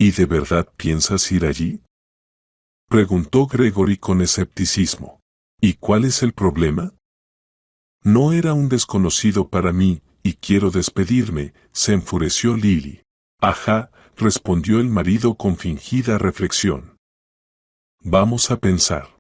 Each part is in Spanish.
¿Y de verdad piensas ir allí? Preguntó Gregory con escepticismo. ¿Y cuál es el problema? No era un desconocido para mí, y quiero despedirme, se enfureció Lily. Ajá, respondió el marido con fingida reflexión. Vamos a pensar.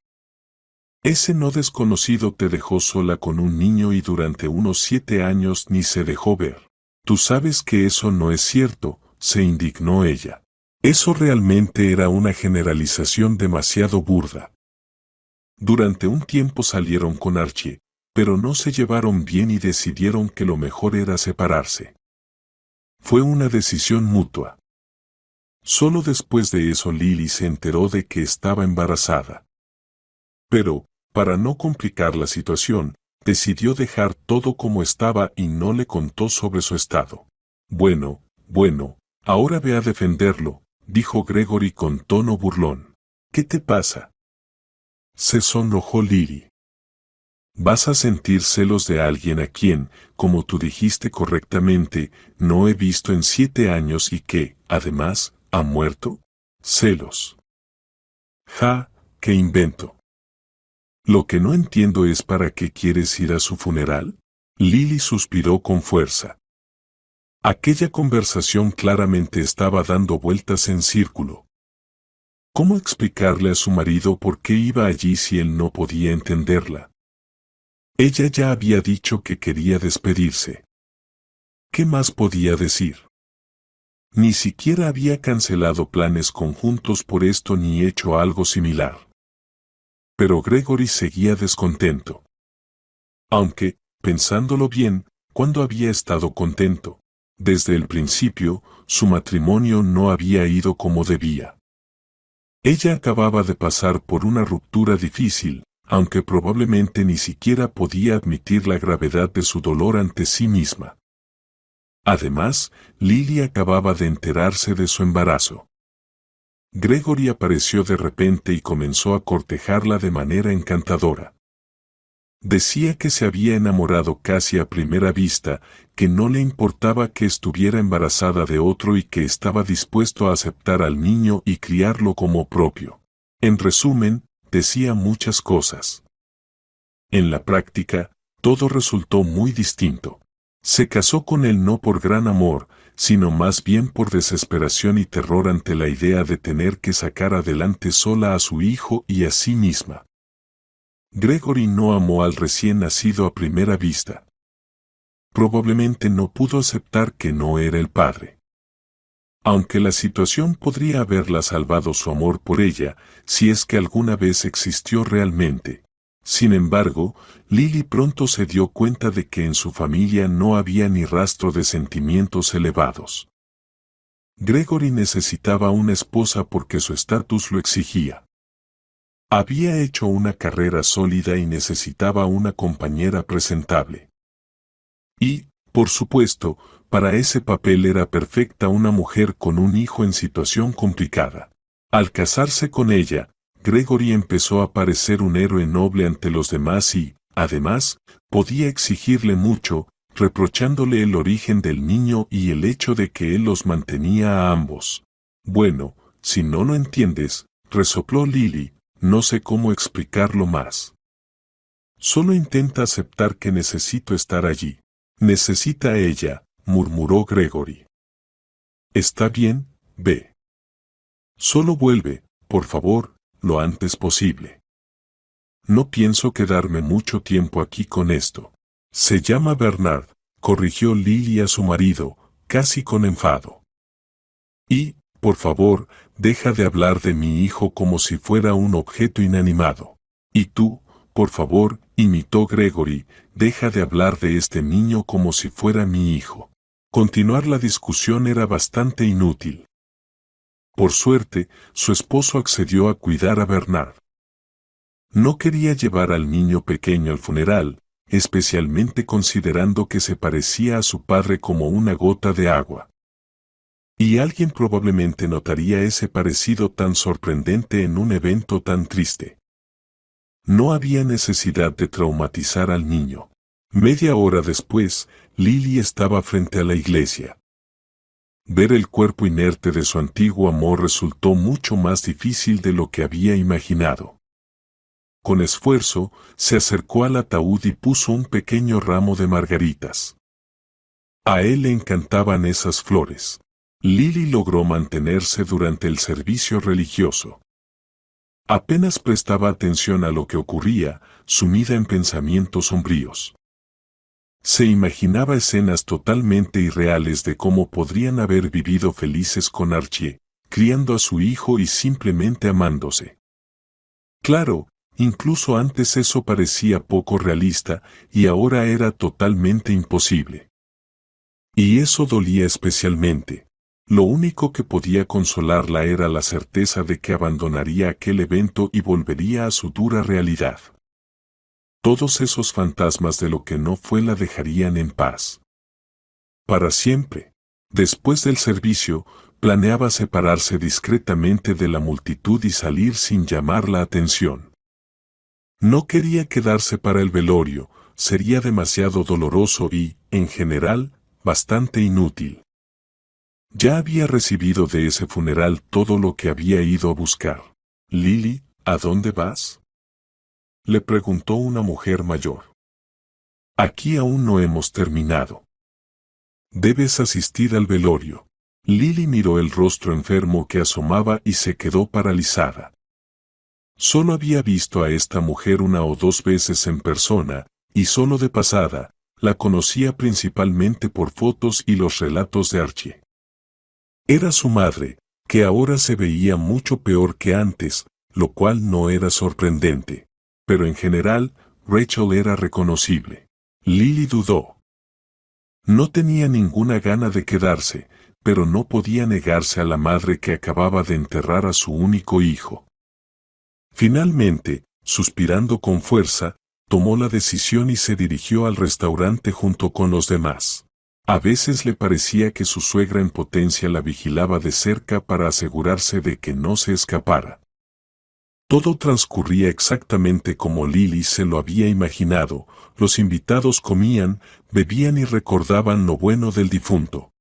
Ese no desconocido te dejó sola con un niño y durante unos 7 años ni se dejó ver. Tú sabes que eso no es cierto, se indignó ella. Eso realmente era una generalización demasiado burda. Durante un tiempo salieron con Archie, pero no se llevaron bien y decidieron que lo mejor era separarse. Fue una decisión mutua. Solo después de eso Lily se enteró de que estaba embarazada. Pero, para no complicar la situación, decidió dejar todo como estaba y no le contó sobre su estado. Bueno, ahora ve a defenderlo, dijo Gregory con tono burlón. ¿Qué te pasa? Se sonrojó Lily. Vas a sentir celos de alguien a quien, como tú dijiste correctamente, no he visto en 7 años y que, además, ha muerto. Celos. Ja, qué invento. Lo que no entiendo es para qué quieres ir a su funeral. Lily suspiró con fuerza. Aquella conversación claramente estaba dando vueltas en círculo. ¿Cómo explicarle a su marido por qué iba allí si él no podía entenderla? Ella ya había dicho que quería despedirse. ¿Qué más podía decir? Ni siquiera había cancelado planes conjuntos por esto ni hecho algo similar. Pero Gregory seguía descontento. Aunque, pensándolo bien, ¿cuándo había estado contento? Desde el principio, su matrimonio no había ido como debía. Ella acababa de pasar por una ruptura difícil, aunque probablemente ni siquiera podía admitir la gravedad de su dolor ante sí misma. Además, Lily acababa de enterarse de su embarazo. Gregory apareció de repente y comenzó a cortejarla de manera encantadora. Decía que se había enamorado casi a primera vista, que no le importaba que estuviera embarazada de otro y que estaba dispuesto a aceptar al niño y criarlo como propio. En resumen, decía muchas cosas. En la práctica, todo resultó muy distinto. Se casó con él no por gran amor, sino más bien por desesperación y terror ante la idea de tener que sacar adelante sola a su hijo y a sí misma. Gregory no amó al recién nacido a primera vista. Probablemente no pudo aceptar que no era el padre. Aunque la situación podría haberla salvado su amor por ella, si es que alguna vez existió realmente. Sin embargo, Lily pronto se dio cuenta de que en su familia no había ni rastro de sentimientos elevados. Gregory necesitaba una esposa porque su estatus lo exigía. Había hecho una carrera sólida y necesitaba una compañera presentable. Y, por supuesto, para ese papel era perfecta una mujer con un hijo en situación complicada. Al casarse con ella, Gregory empezó a parecer un héroe noble ante los demás y, además, podía exigirle mucho, reprochándole el origen del niño y el hecho de que él los mantenía a ambos. Bueno, si no lo entiendes, resopló Lily, no sé cómo explicarlo más. Solo intenta aceptar que necesito estar allí. Necesita ella, murmuró Gregory. Está bien, ve. Solo vuelve, por favor, lo antes posible. No pienso quedarme mucho tiempo aquí con esto. Se llama Bernard, corrigió Lily a su marido, casi con enfado. Y, por favor, deja de hablar de mi hijo como si fuera un objeto inanimado. Y tú, por favor, imitó Gregory, deja de hablar de este niño como si fuera mi hijo. Continuar la discusión era bastante inútil. Por suerte, su esposo accedió a cuidar a Bernard. No quería llevar al niño pequeño al funeral, especialmente considerando que se parecía a su padre como una gota de agua. Y alguien probablemente notaría ese parecido tan sorprendente en un evento tan triste. No había necesidad de traumatizar al niño. Media hora después, Lily estaba frente a la iglesia. Ver el cuerpo inerte de su antiguo amor resultó mucho más difícil de lo que había imaginado. Con esfuerzo, se acercó al ataúd y puso un pequeño ramo de margaritas. A él le encantaban esas flores. Lily logró mantenerse durante el servicio religioso. Apenas prestaba atención a lo que ocurría, sumida en pensamientos sombríos. Se imaginaba escenas totalmente irreales de cómo podrían haber vivido felices con Archie, criando a su hijo y simplemente amándose. Claro, incluso antes eso parecía poco realista y ahora era totalmente imposible. Y eso dolía especialmente. Lo único que podía consolarla era la certeza de que abandonaría aquel evento y volvería a su dura realidad. Todos esos fantasmas de lo que no fue la dejarían en paz. Para siempre. Después del servicio, planeaba separarse discretamente de la multitud y salir sin llamar la atención. No quería quedarse para el velorio, sería demasiado doloroso y, en general, bastante inútil. Ya había recibido de ese funeral todo lo que había ido a buscar. «Lily, ¿a dónde vas?», le preguntó una mujer mayor. «Aquí aún no hemos terminado. Debes asistir al velorio». Lily miró el rostro enfermo que asomaba y se quedó paralizada. Solo había visto a esta mujer una o dos veces en persona, y solo de pasada, la conocía principalmente por fotos y los relatos de Archie. Era su madre, que ahora se veía mucho peor que antes, lo cual no era sorprendente. Pero en general, Rachel era reconocible. Lily dudó. No tenía ninguna gana de quedarse, pero no podía negarse a la madre que acababa de enterrar a su único hijo. Finalmente, suspirando con fuerza, tomó la decisión y se dirigió al restaurante junto con los demás. A veces le parecía que su suegra en potencia la vigilaba de cerca para asegurarse de que no se escapara. Todo transcurría exactamente como Lily se lo había imaginado. Los invitados comían, bebían y recordaban lo bueno del difunto.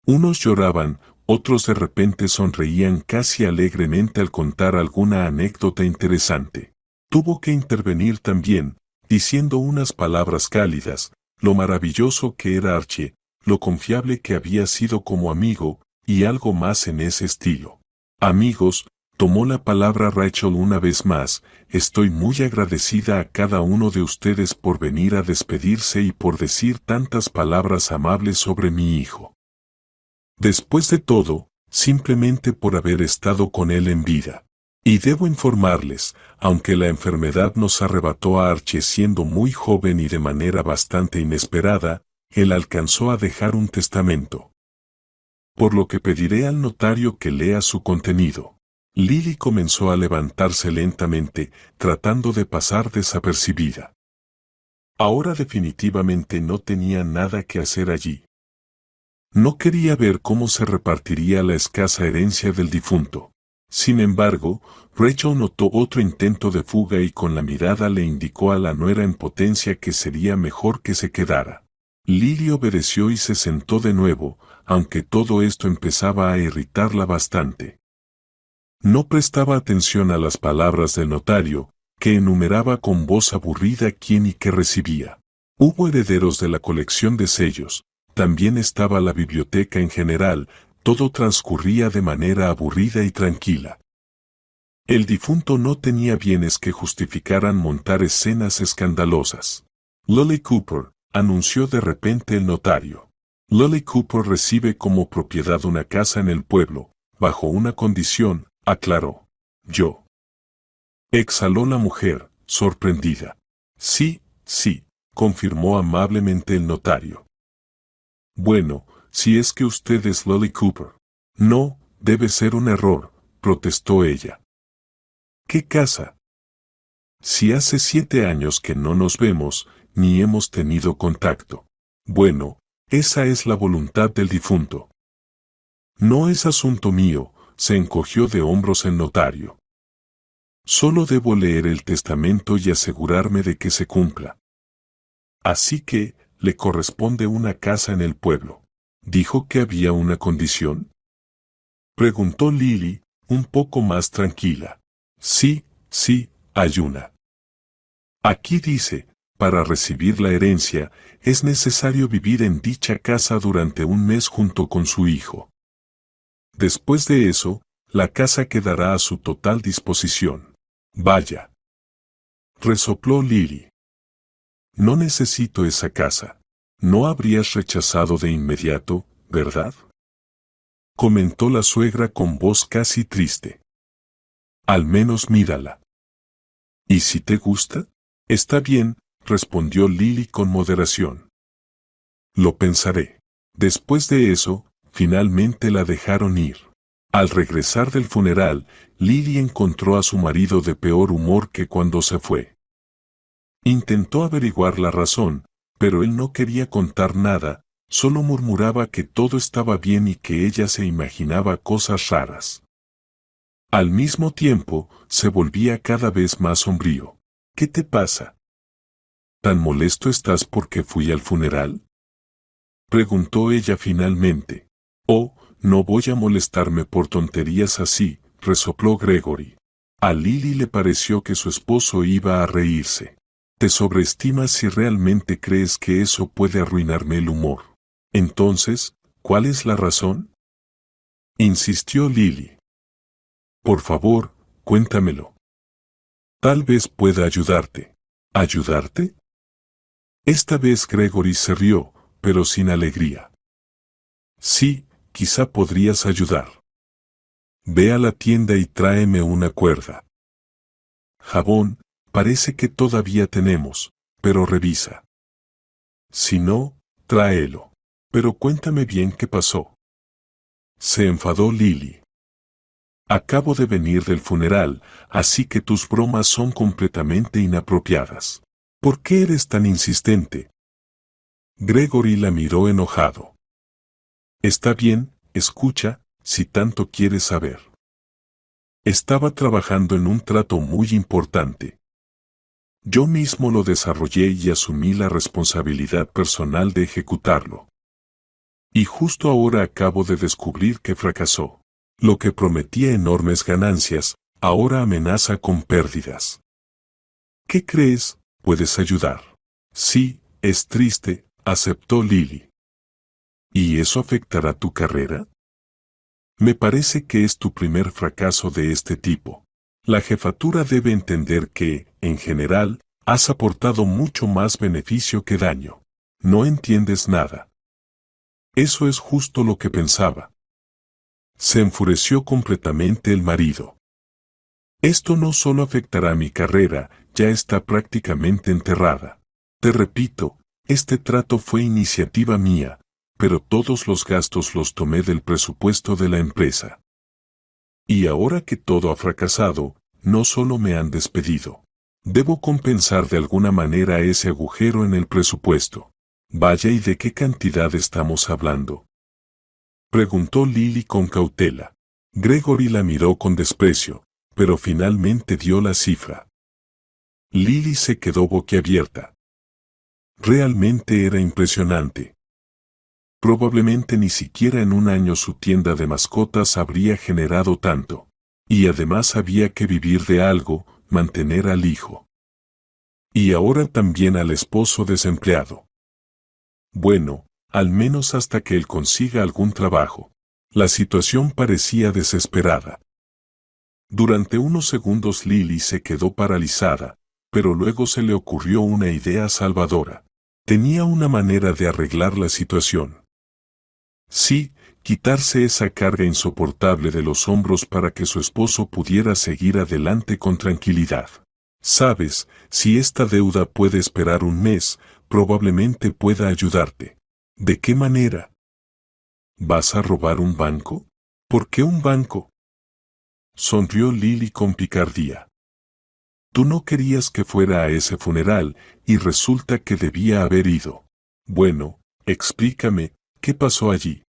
Unos lloraban, otros de repente sonreían casi alegremente al contar alguna anécdota interesante. Tuvo que intervenir también, diciendo unas palabras cálidas, lo maravilloso que era Archie, lo confiable que había sido como amigo, y algo más en ese estilo. Amigos, tomó la palabra Rachel una vez más, estoy muy agradecida a cada uno de ustedes por venir a despedirse y por decir tantas palabras amables sobre mi hijo. Después de todo, simplemente por haber estado con él en vida. Y debo informarles, aunque la enfermedad nos arrebató a Archie siendo muy joven y de manera bastante inesperada, él alcanzó a dejar un testamento. Por lo que pediré al notario que lea su contenido. Lily comenzó a levantarse lentamente, tratando de pasar desapercibida. Ahora definitivamente no tenía nada que hacer allí. No quería ver cómo se repartiría la escasa herencia del difunto. Sin embargo, Rachel notó otro intento de fuga y con la mirada le indicó a la nuera en potencia que sería mejor que se quedara. Lily obedeció y se sentó de nuevo, aunque todo esto empezaba a irritarla bastante. No prestaba atención a las palabras del notario, que enumeraba con voz aburrida quién y qué recibía. Hubo herederos de la colección de sellos, también estaba la biblioteca en general, todo transcurría de manera aburrida y tranquila. El difunto no tenía bienes que justificaran montar escenas escandalosas. Lily Cooper, anunció de repente el notario. Lily Cooper recibe como propiedad una casa en el pueblo, bajo una condición, aclaró. Yo. Exhaló la mujer, sorprendida. Sí, sí, confirmó amablemente el notario. Bueno, si es que usted es Lily Cooper. No, debe ser un error, protestó ella. ¿Qué casa? Si hace 7 años que no nos vemos, ni hemos tenido contacto. Bueno, esa es la voluntad del difunto. No es asunto mío, se encogió de hombros el notario. Solo debo leer el testamento y asegurarme de que se cumpla. Así que, le corresponde una casa en el pueblo. ¿Dijo que había una condición? Preguntó Lily, un poco más tranquila. Sí, sí, hay una. Aquí dice, para recibir la herencia, es necesario vivir en dicha casa durante un mes junto con su hijo. Después de eso, la casa quedará a su total disposición. Vaya. Resopló Lily. No necesito esa casa. No habrías rechazado de inmediato, ¿verdad? Comentó la suegra con voz casi triste. Al menos mírala. ¿Y si te gusta? Está bien, respondió Lily con moderación. Lo pensaré. Después de eso, finalmente la dejaron ir. Al regresar del funeral, Lily encontró a su marido de peor humor que cuando se fue. Intentó averiguar la razón, pero él no quería contar nada, solo murmuraba que todo estaba bien y que ella se imaginaba cosas raras. Al mismo tiempo, se volvía cada vez más sombrío. ¿Qué te pasa? ¿Tan molesto estás porque fui al funeral? Preguntó ella finalmente. Oh, no voy a molestarme por tonterías así, resopló Gregory. A Lily le pareció que su esposo iba a reírse. Te sobreestimas si realmente crees que eso puede arruinarme el humor. Entonces, ¿cuál es la razón? Insistió Lily. Por favor, cuéntamelo. Tal vez pueda ayudarte. ¿Ayudarte? Esta vez Gregory se rió, pero sin alegría. Sí, quizá podrías ayudar. Ve a la tienda y tráeme una cuerda. Jabón, parece que todavía tenemos, pero revisa. Si no, tráelo. Pero cuéntame bien qué pasó. Se enfadó Lily. Acabo de venir del funeral, así que tus bromas son completamente inapropiadas. ¿Por qué eres tan insistente? Gregory la miró enojado. Está bien, escucha, si tanto quieres saber. Estaba trabajando en un trato muy importante. Yo mismo lo desarrollé y asumí la responsabilidad personal de ejecutarlo. Y justo ahora acabo de descubrir que fracasó. Lo que prometía enormes ganancias, ahora amenaza con pérdidas. ¿Qué crees? ¿Puedes ayudar? Sí, es triste, aceptó Lily. ¿Y eso afectará tu carrera? Me parece que es tu primer fracaso de este tipo. La jefatura debe entender que, en general, has aportado mucho más beneficio que daño. No entiendes nada. Eso es justo lo que pensaba. Se enfureció completamente el marido. Esto no solo afectará mi carrera, ya está prácticamente enterrada. Te repito, este trato fue iniciativa mía, pero todos los gastos los tomé del presupuesto de la empresa. Y ahora que todo ha fracasado, no solo me han despedido. Debo compensar de alguna manera ese agujero en el presupuesto. Vaya, ¿y de qué cantidad estamos hablando? Preguntó Lily con cautela. Gregory la miró con desprecio, pero finalmente dio la cifra. Lily se quedó boquiabierta. Realmente era impresionante. Probablemente ni siquiera en un año su tienda de mascotas habría generado tanto. Y además había que vivir de algo, mantener al hijo. Y ahora también al esposo desempleado. Bueno, al menos hasta que él consiga algún trabajo. La situación parecía desesperada. Durante unos segundos Lily se quedó paralizada, pero luego se le ocurrió una idea salvadora. Tenía una manera de arreglar la situación. Sí, quitarse esa carga insoportable de los hombros para que su esposo pudiera seguir adelante con tranquilidad. Sabes, si esta deuda puede esperar un mes, probablemente pueda ayudarte. ¿De qué manera? ¿Vas a robar un banco? ¿Por qué un banco? Sonrió Lily con picardía. Tú no querías que fuera a ese funeral, y resulta que debía haber ido. Bueno, explícame, ¿qué pasó allí?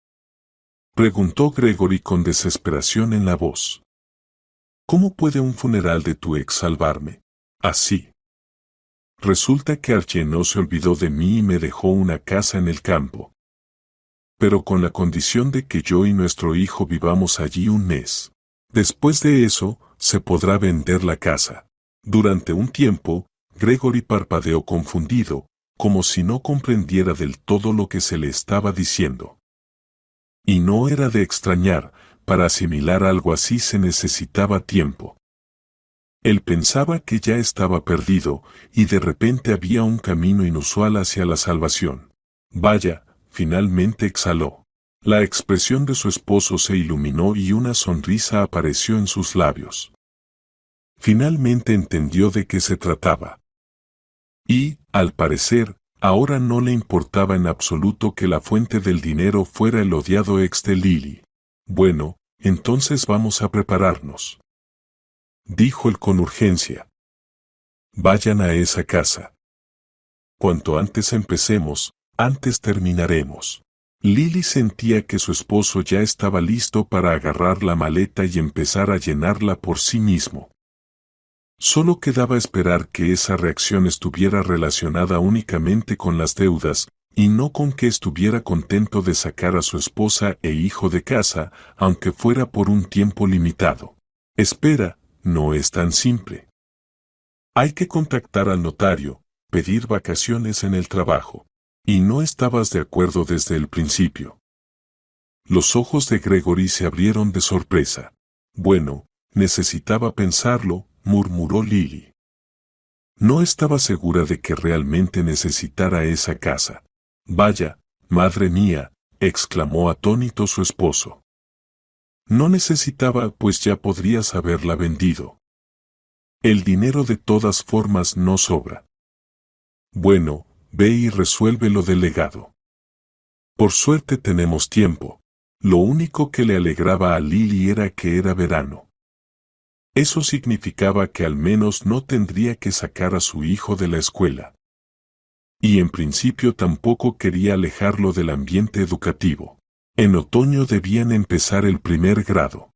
Preguntó Gregory con desesperación en la voz. ¿Cómo puede un funeral de tu ex salvarme? Así. Resulta que Archie no se olvidó de mí y me dejó una casa en el campo. pero con la condición de que yo y nuestro hijo vivamos allí un mes. Después de eso, se podrá vender la casa. Durante un tiempo, Gregory parpadeó confundido, como si no comprendiera del todo lo que se le estaba diciendo. Y no era de extrañar, para asimilar algo así se necesitaba tiempo. Él pensaba que ya estaba perdido, y de repente había un camino inusual hacia la salvación. Vaya, finalmente exhaló. La expresión de su esposo se iluminó y una sonrisa apareció en sus labios. Finalmente entendió de qué se trataba. Y, al parecer, ahora no le importaba en absoluto que la fuente del dinero fuera el odiado ex de Lily. Bueno, entonces vamos a prepararnos, dijo él con urgencia. Vayan a esa casa. Cuanto antes empecemos, antes terminaremos. Lily sentía que su esposo ya estaba listo para agarrar la maleta y empezar a llenarla por sí mismo. Solo quedaba esperar que esa reacción estuviera relacionada únicamente con las deudas, y no con que estuviera contento de sacar a su esposa e hijo de casa, aunque fuera por un tiempo limitado. Espera, no es tan simple. Hay que contactar al notario, pedir vacaciones en el trabajo. Y no estabas de acuerdo desde el principio. Los ojos de Gregory se abrieron de sorpresa. Bueno, necesitaba pensarlo, murmuró Lily. No estaba segura de que realmente necesitara esa casa. Vaya, madre mía, exclamó atónito su esposo. No necesitaba, pues ya podrías haberla vendido. El dinero de todas formas no sobra. Bueno, ve y resuelve lo del legado. Por suerte tenemos tiempo. Lo único que le alegraba a Lily era que era verano. Eso significaba que al menos no tendría que sacar a su hijo de la escuela. Y en principio tampoco quería alejarlo del ambiente educativo. En otoño debían empezar el primer grado.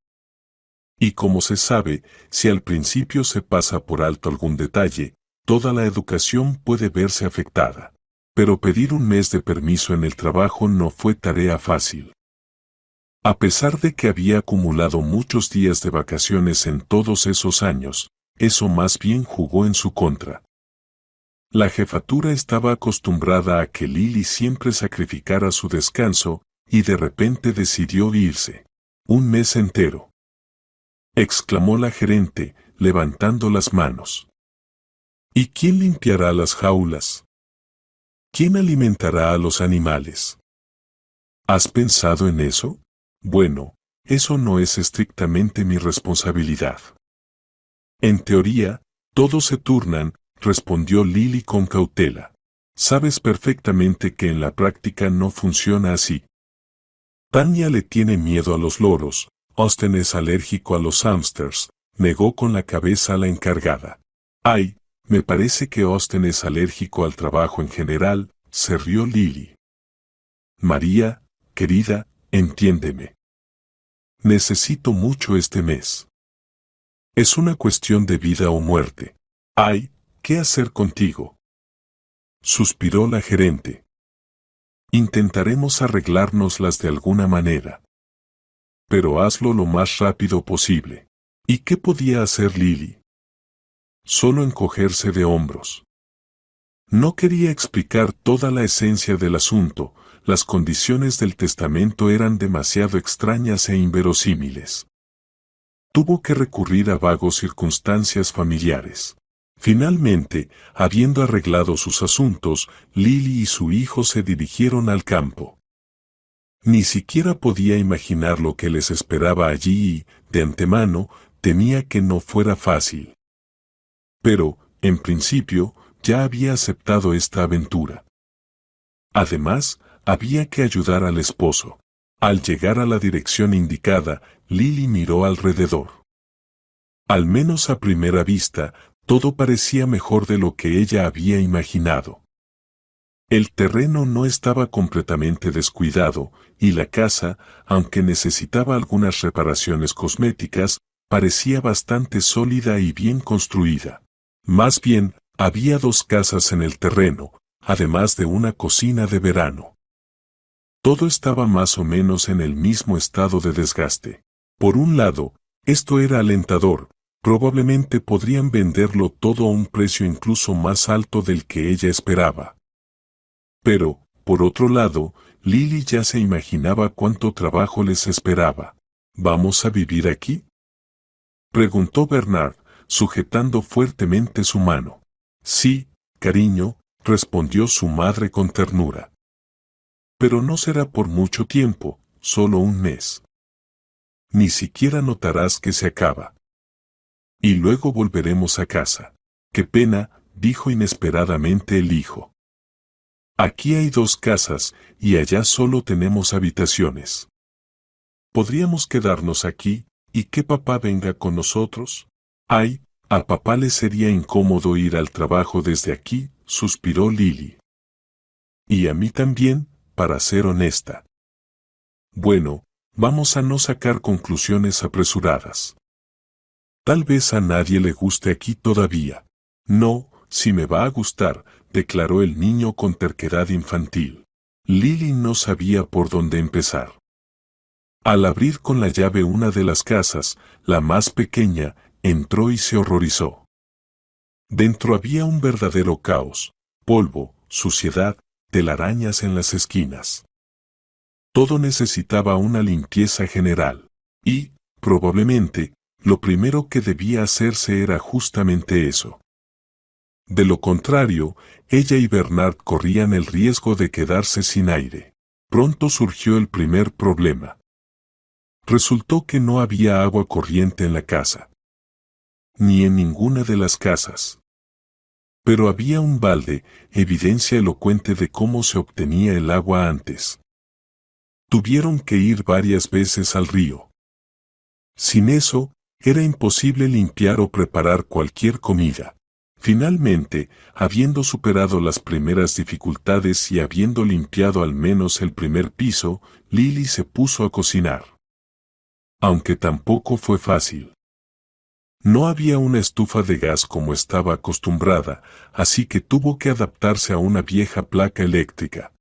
Y como se sabe, si al principio se pasa por alto algún detalle, toda la educación puede verse afectada. Pero pedir un mes de permiso en el trabajo no fue tarea fácil. A pesar de que había acumulado muchos días de vacaciones en todos esos años, eso más bien jugó en su contra. La jefatura estaba acostumbrada a que Lily siempre sacrificara su descanso, y de repente decidió irse. Un mes entero, exclamó la gerente, levantando las manos. ¿Y quién limpiará las jaulas? ¿Quién alimentará a los animales? ¿Has pensado en eso? Bueno, eso no es estrictamente mi responsabilidad. En teoría, todos se turnan, respondió Lily con cautela. Sabes perfectamente que en la práctica no funciona así. Tanya le tiene miedo a los loros, Austin es alérgico a los hámsters, negó con la cabeza la encargada. Ay, me parece que Austin es alérgico al trabajo en general, se rió Lily. María, querida, entiéndeme. Necesito mucho este mes. Es una cuestión de vida o muerte. Ay, ¿qué hacer contigo? Suspiró la gerente. Intentaremos arreglárnoslas de alguna manera. Pero hazlo lo más rápido posible. ¿Y qué podía hacer Lily? Solo encogerse de hombros. No quería explicar toda la esencia del asunto, las condiciones del testamento eran demasiado extrañas e inverosímiles. Tuvo que recurrir a vagos circunstancias familiares. Finalmente, habiendo arreglado sus asuntos, Lily y su hijo se dirigieron al campo. Ni siquiera podía imaginar lo que les esperaba allí y, de antemano, temía que no fuera fácil. Pero, en principio, ya había aceptado esta aventura. Además, había que ayudar al esposo. Al llegar a la dirección indicada, Lily miró alrededor. Al menos a primera vista, todo parecía mejor de lo que ella había imaginado. El terreno no estaba completamente descuidado, y la casa, aunque necesitaba algunas reparaciones cosméticas, parecía bastante sólida y bien construida. Más bien, había 2 casas en el terreno, además de una cocina de verano. Todo estaba más o menos en el mismo estado de desgaste. Por un lado, esto era alentador, probablemente podrían venderlo todo a un precio incluso más alto del que ella esperaba. Pero, por otro lado, Lily ya se imaginaba cuánto trabajo les esperaba. ¿Vamos a vivir aquí?, preguntó Bernard, sujetando fuertemente su mano. Sí, cariño, respondió su madre con ternura. Pero no será por mucho tiempo, solo un mes. Ni siquiera notarás que se acaba. Y luego volveremos a casa. Qué pena, dijo inesperadamente el hijo. Aquí hay 2 casas, y allá solo tenemos habitaciones. ¿Podríamos quedarnos aquí, y que papá venga con nosotros? Ay, a papá le sería incómodo ir al trabajo desde aquí, suspiró Lily. Y a mí también, para ser honesta. Bueno, vamos a no sacar conclusiones apresuradas. Tal vez a nadie le guste aquí todavía. No, si me va a gustar, declaró el niño con terquedad infantil. Lily no sabía por dónde empezar. Al abrir con la llave una de las casas, la más pequeña, entró y se horrorizó. Dentro había un verdadero caos, polvo, suciedad, telarañas en las esquinas. Todo necesitaba una limpieza general. Y, probablemente, lo primero que debía hacerse era justamente eso. De lo contrario, ella y Bernard corrían el riesgo de quedarse sin aire. Pronto surgió el primer problema. Resultó que no había agua corriente en la casa. Ni en ninguna de las casas. Pero había un balde, evidencia elocuente de cómo se obtenía el agua antes. Tuvieron que ir varias veces al río. Sin eso, era imposible limpiar o preparar cualquier comida. Finalmente, habiendo superado las primeras dificultades y habiendo limpiado al menos el primer piso, Lily se puso a cocinar. Aunque tampoco fue fácil. No había una estufa de gas como estaba acostumbrada, así que tuvo que adaptarse a una vieja placa eléctrica.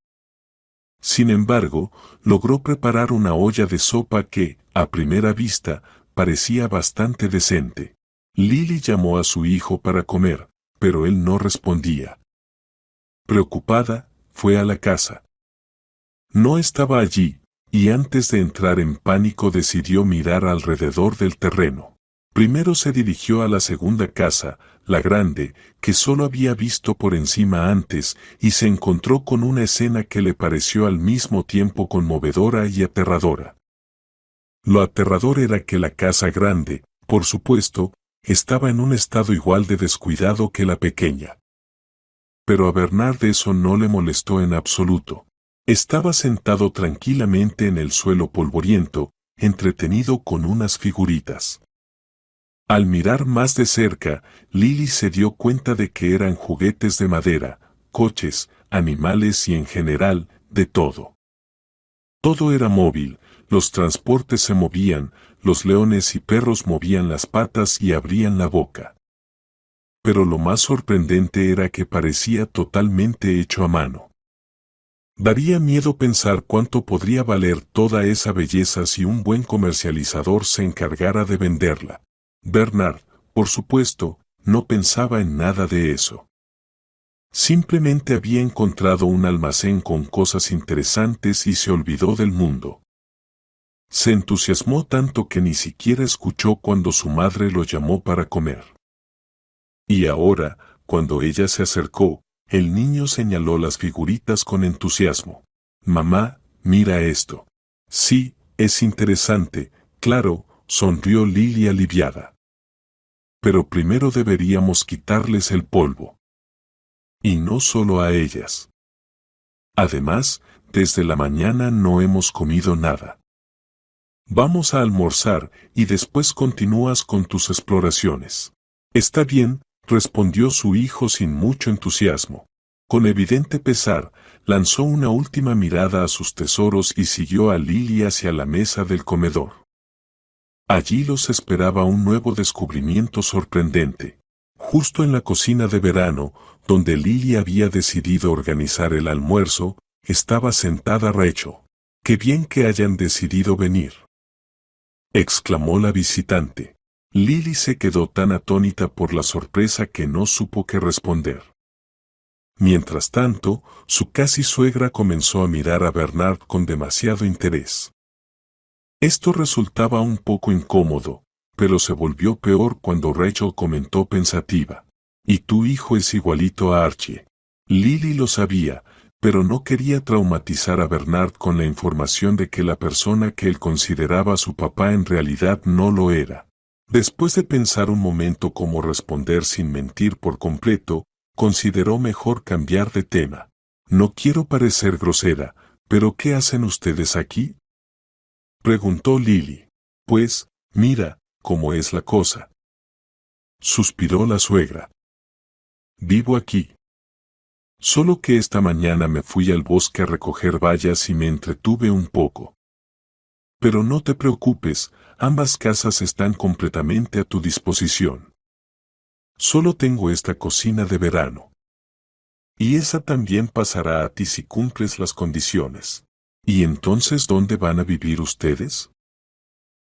Sin embargo, logró preparar una olla de sopa que, a primera vista, parecía bastante decente. Lily llamó a su hijo para comer, pero él no respondía. Preocupada, fue a la casa. No estaba allí, y antes de entrar en pánico decidió mirar alrededor del terreno. Primero se dirigió a la segunda casa, la grande, que solo había visto por encima antes, y se encontró con una escena que le pareció al mismo tiempo conmovedora y aterradora. Lo aterrador era que la casa grande, por supuesto, estaba en un estado igual de descuidado que la pequeña. Pero a Bernard eso no le molestó en absoluto. Estaba sentado tranquilamente en el suelo polvoriento, entretenido con unas figuritas. Al mirar más de cerca, Lily se dio cuenta de que eran juguetes de madera, coches, animales y en general, de todo. Todo era móvil, los transportes se movían, los leones y perros movían las patas y abrían la boca. Pero lo más sorprendente era que parecía totalmente hecho a mano. Daría miedo pensar cuánto podría valer toda esa belleza si un buen comercializador se encargara de venderla. Bernard, por supuesto, no pensaba en nada de eso. Simplemente había encontrado un almacén con cosas interesantes y se olvidó del mundo. Se entusiasmó tanto que ni siquiera escuchó cuando su madre lo llamó para comer. Y ahora, cuando ella se acercó, el niño señaló las figuritas con entusiasmo. Mamá, mira esto. Sí, es interesante, claro, sonrió Lily aliviada. Pero primero deberíamos quitarles el polvo. Y no solo a ellas. Además, desde la mañana no hemos comido nada. Vamos a almorzar y después continúas con tus exploraciones. Está bien, respondió su hijo sin mucho entusiasmo. Con evidente pesar, lanzó una última mirada a sus tesoros y siguió a Lily hacia la mesa del comedor. Allí los esperaba un nuevo descubrimiento sorprendente. Justo en la cocina de verano, donde Lily había decidido organizar el almuerzo, estaba sentada Rachel. Qué bien que hayan decidido venir, exclamó la visitante. Lily se quedó tan atónita por la sorpresa que no supo qué responder. Mientras tanto, su casi suegra comenzó a mirar a Bernard con demasiado interés. Esto resultaba un poco incómodo, pero se volvió peor cuando Rachel comentó pensativa: «Y tu hijo es igualito a Archie». Lily lo sabía, pero no quería traumatizar a Bernard con la información de que la persona que él consideraba su papá en realidad no lo era. Después de pensar un momento cómo responder sin mentir por completo, consideró mejor cambiar de tema. «No quiero parecer grosera, pero ¿qué hacen ustedes aquí?», preguntó Lily. «Pues, mira, cómo es la cosa», suspiró la suegra. «Vivo aquí. Solo que esta mañana me fui al bosque a recoger bayas y me entretuve un poco. Pero no te preocupes, ambas casas están completamente a tu disposición. Solo tengo esta cocina de verano. Y esa también pasará a ti si cumples las condiciones». «¿Y entonces dónde van a vivir ustedes?»,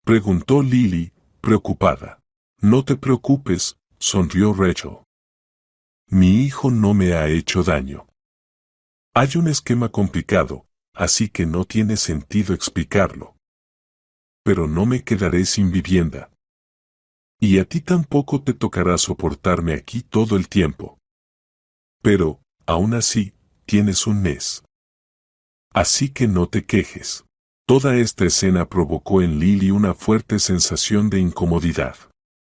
preguntó Lily, preocupada. «No te preocupes», sonrió Rachel. «Mi hijo no me ha hecho daño. Hay un esquema complicado, así que no tiene sentido explicarlo. Pero no me quedaré sin vivienda. Y a ti tampoco te tocará soportarme aquí todo el tiempo. Pero, aún así, tienes un mes. Así que no te quejes». Toda esta escena provocó en Lily una fuerte sensación de incomodidad.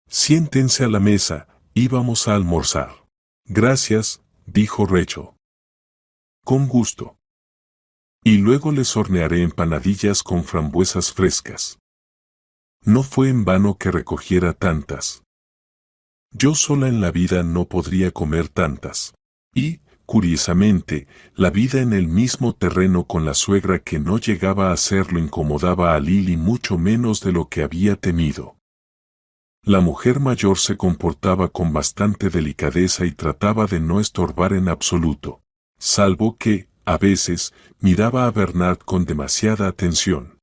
«Siéntense a la mesa, y vamos a almorzar». «Gracias», dijo Rachel. «Con gusto. Y luego les hornearé empanadillas con frambuesas frescas». No fue en vano que recogiera tantas. Yo sola en la vida no podría comer tantas. Y, curiosamente, la vida en el mismo terreno con la suegra que no llegaba a hacerlo incomodaba a Lily mucho menos de lo que había temido. La mujer mayor se comportaba con bastante delicadeza y trataba de no estorbar en absoluto, salvo que, a veces, miraba a Bernard con demasiada atención.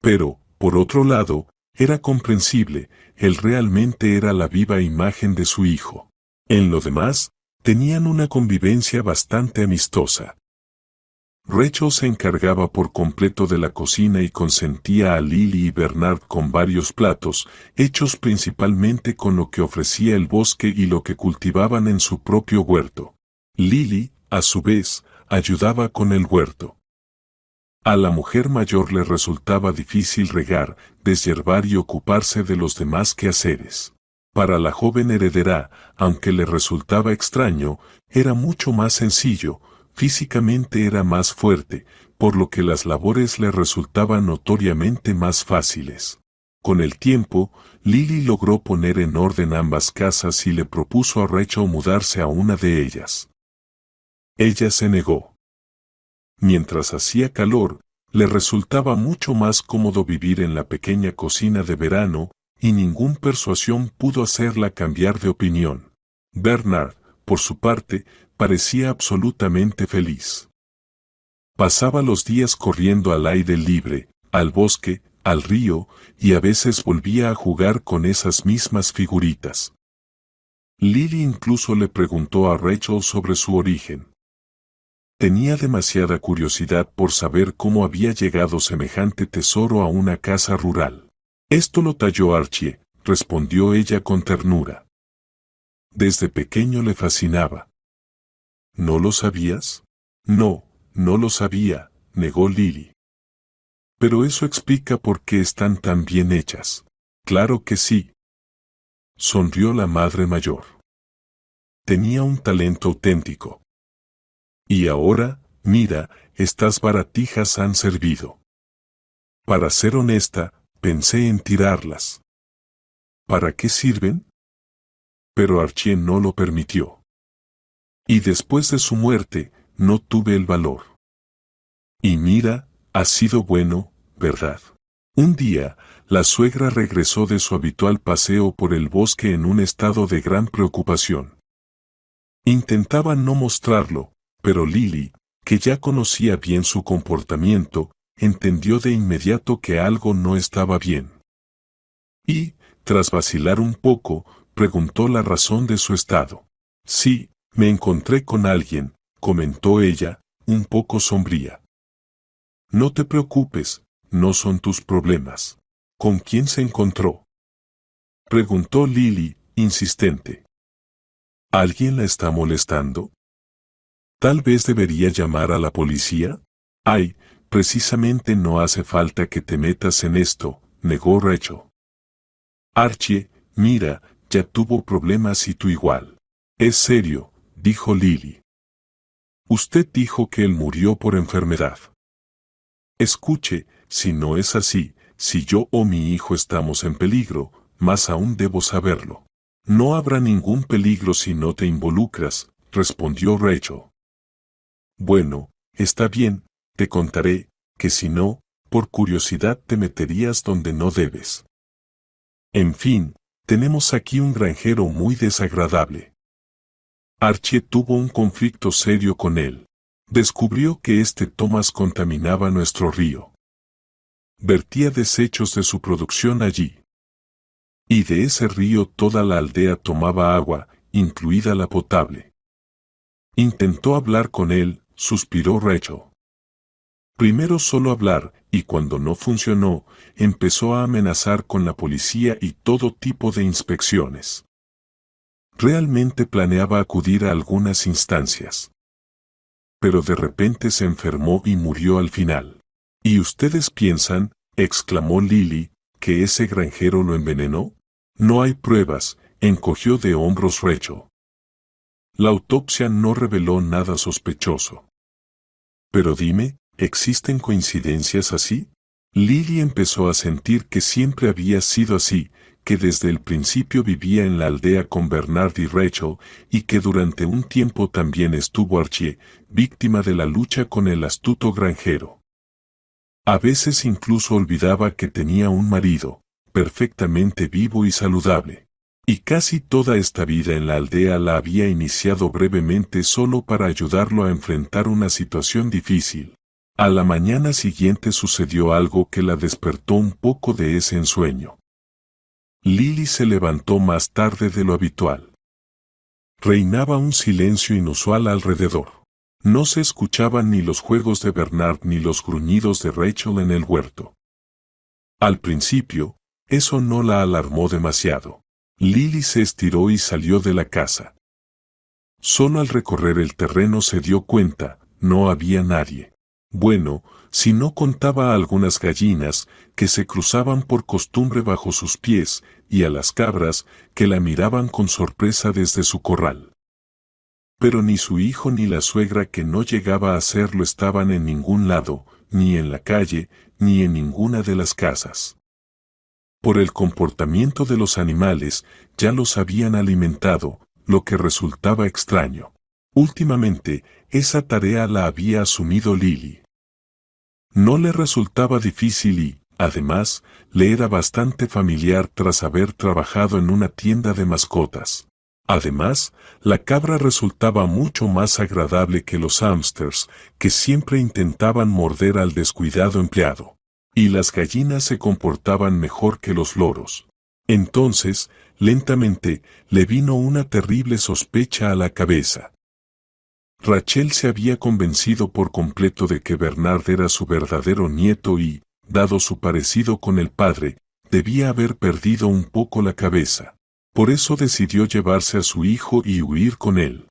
Pero, por otro lado, era comprensible, él realmente era la viva imagen de su hijo. En lo demás, tenían una convivencia bastante amistosa. Rachel se encargaba por completo de la cocina y consentía a Lily y Bernard con varios platos, hechos principalmente con lo que ofrecía el bosque y lo que cultivaban en su propio huerto. Lily, a su vez, ayudaba con el huerto. A la mujer mayor le resultaba difícil regar, deshiervar y ocuparse de los demás quehaceres. Para la joven heredera, aunque le resultaba extraño, era mucho más sencillo, físicamente era más fuerte, por lo que las labores le resultaban notoriamente más fáciles. Con el tiempo, Lily logró poner en orden ambas casas y le propuso a Rachel mudarse a una de ellas. Ella se negó. Mientras hacía calor, le resultaba mucho más cómodo vivir en la pequeña cocina de verano, y ninguna persuasión pudo hacerla cambiar de opinión. Bernard, por su parte, parecía absolutamente feliz. Pasaba los días corriendo al aire libre, al bosque, al río, y a veces volvía a jugar con esas mismas figuritas. Lily incluso le preguntó a Rachel sobre su origen. Tenía demasiada curiosidad por saber cómo había llegado semejante tesoro a una casa rural. «Esto lo talló Archie», respondió ella con ternura. «Desde pequeño le fascinaba». «¿No lo sabías?». «No, no lo sabía», negó Lily. «Pero eso explica por qué están tan bien hechas». «Claro que sí», sonrió la madre mayor. Tenía un talento auténtico. «Y ahora, mira, estas baratijas han servido». Para ser honesta, pensé en tirarlas. ¿Para qué sirven? Pero Archie no lo permitió. Y después de su muerte, no tuve el valor. Y mira, ha sido bueno, ¿verdad? Un día, la suegra regresó de su habitual paseo por el bosque en un estado de gran preocupación. Intentaba no mostrarlo, pero Lily, que ya conocía bien su comportamiento, entendió de inmediato que algo no estaba bien. Y, tras vacilar un poco, preguntó la razón de su estado. Sí, me encontré con alguien, comentó ella, un poco sombría. No te preocupes, no son tus problemas. ¿Con quién se encontró? Preguntó Lily, insistente. ¿Alguien la está molestando? ¿Tal vez debería llamar a la policía? Ay, precisamente no hace falta que te metas en esto, negó Rachel. Archie, mira, ya tuvo problemas y tú igual. Es serio, dijo Lily. Usted dijo que él murió por enfermedad. Escuche, si no es así, si yo o mi hijo estamos en peligro, más aún debo saberlo. No habrá ningún peligro si no te involucras, respondió Rachel. Bueno, está bien, te contaré, que si no, por curiosidad te meterías donde no debes. En fin, tenemos aquí un granjero muy desagradable. Archie tuvo un conflicto serio con él. Descubrió que este Thomas contaminaba nuestro río. Vertía desechos de su producción allí. Y de ese río toda la aldea tomaba agua, incluida la potable. Intentó hablar con él, suspiró Rachel. Primero solo hablar, y cuando no funcionó, empezó a amenazar con la policía y todo tipo de inspecciones. Realmente planeaba acudir a algunas instancias. Pero de repente se enfermó y murió al final. ¿Y ustedes piensan, exclamó Lily, que ese granjero lo envenenó? No hay pruebas, encogió de hombros Rachel. La autopsia no reveló nada sospechoso. Pero dime, ¿existen coincidencias así? Lily empezó a sentir que siempre había sido así, que desde el principio vivía en la aldea con Bernard y Rachel, y que durante un tiempo también estuvo Archie, víctima de la lucha con el astuto granjero. A veces incluso olvidaba que tenía un marido, perfectamente vivo y saludable. Y casi toda esta vida en la aldea la había iniciado brevemente solo para ayudarlo a enfrentar una situación difícil. A la mañana siguiente sucedió algo que la despertó un poco de ese ensueño. Lily se levantó más tarde de lo habitual. Reinaba un silencio inusual alrededor. No se escuchaban ni los juegos de Bernard ni los gruñidos de Rachel en el huerto. Al principio, eso no la alarmó demasiado. Lily se estiró y salió de la casa. Solo al recorrer el terreno se dio cuenta, no había nadie. Bueno, si no contaba a algunas gallinas, que se cruzaban por costumbre bajo sus pies, y a las cabras, que la miraban con sorpresa desde su corral. Pero ni su hijo ni la suegra que no llegaba a hacerlo estaban en ningún lado, ni en la calle, ni en ninguna de las casas. Por el comportamiento de los animales, ya los habían alimentado, lo que resultaba extraño. Últimamente, esa tarea la había asumido Lily. No le resultaba difícil y, además, le era bastante familiar tras haber trabajado en una tienda de mascotas. Además, la cabra resultaba mucho más agradable que los hámsters, que siempre intentaban morder al descuidado empleado. Y las gallinas se comportaban mejor que los loros. Entonces, lentamente, le vino una terrible sospecha a la cabeza. Rachel se había convencido por completo de que Bernard era su verdadero nieto y, dado su parecido con el padre, debía haber perdido un poco la cabeza. Por eso decidió llevarse a su hijo y huir con él.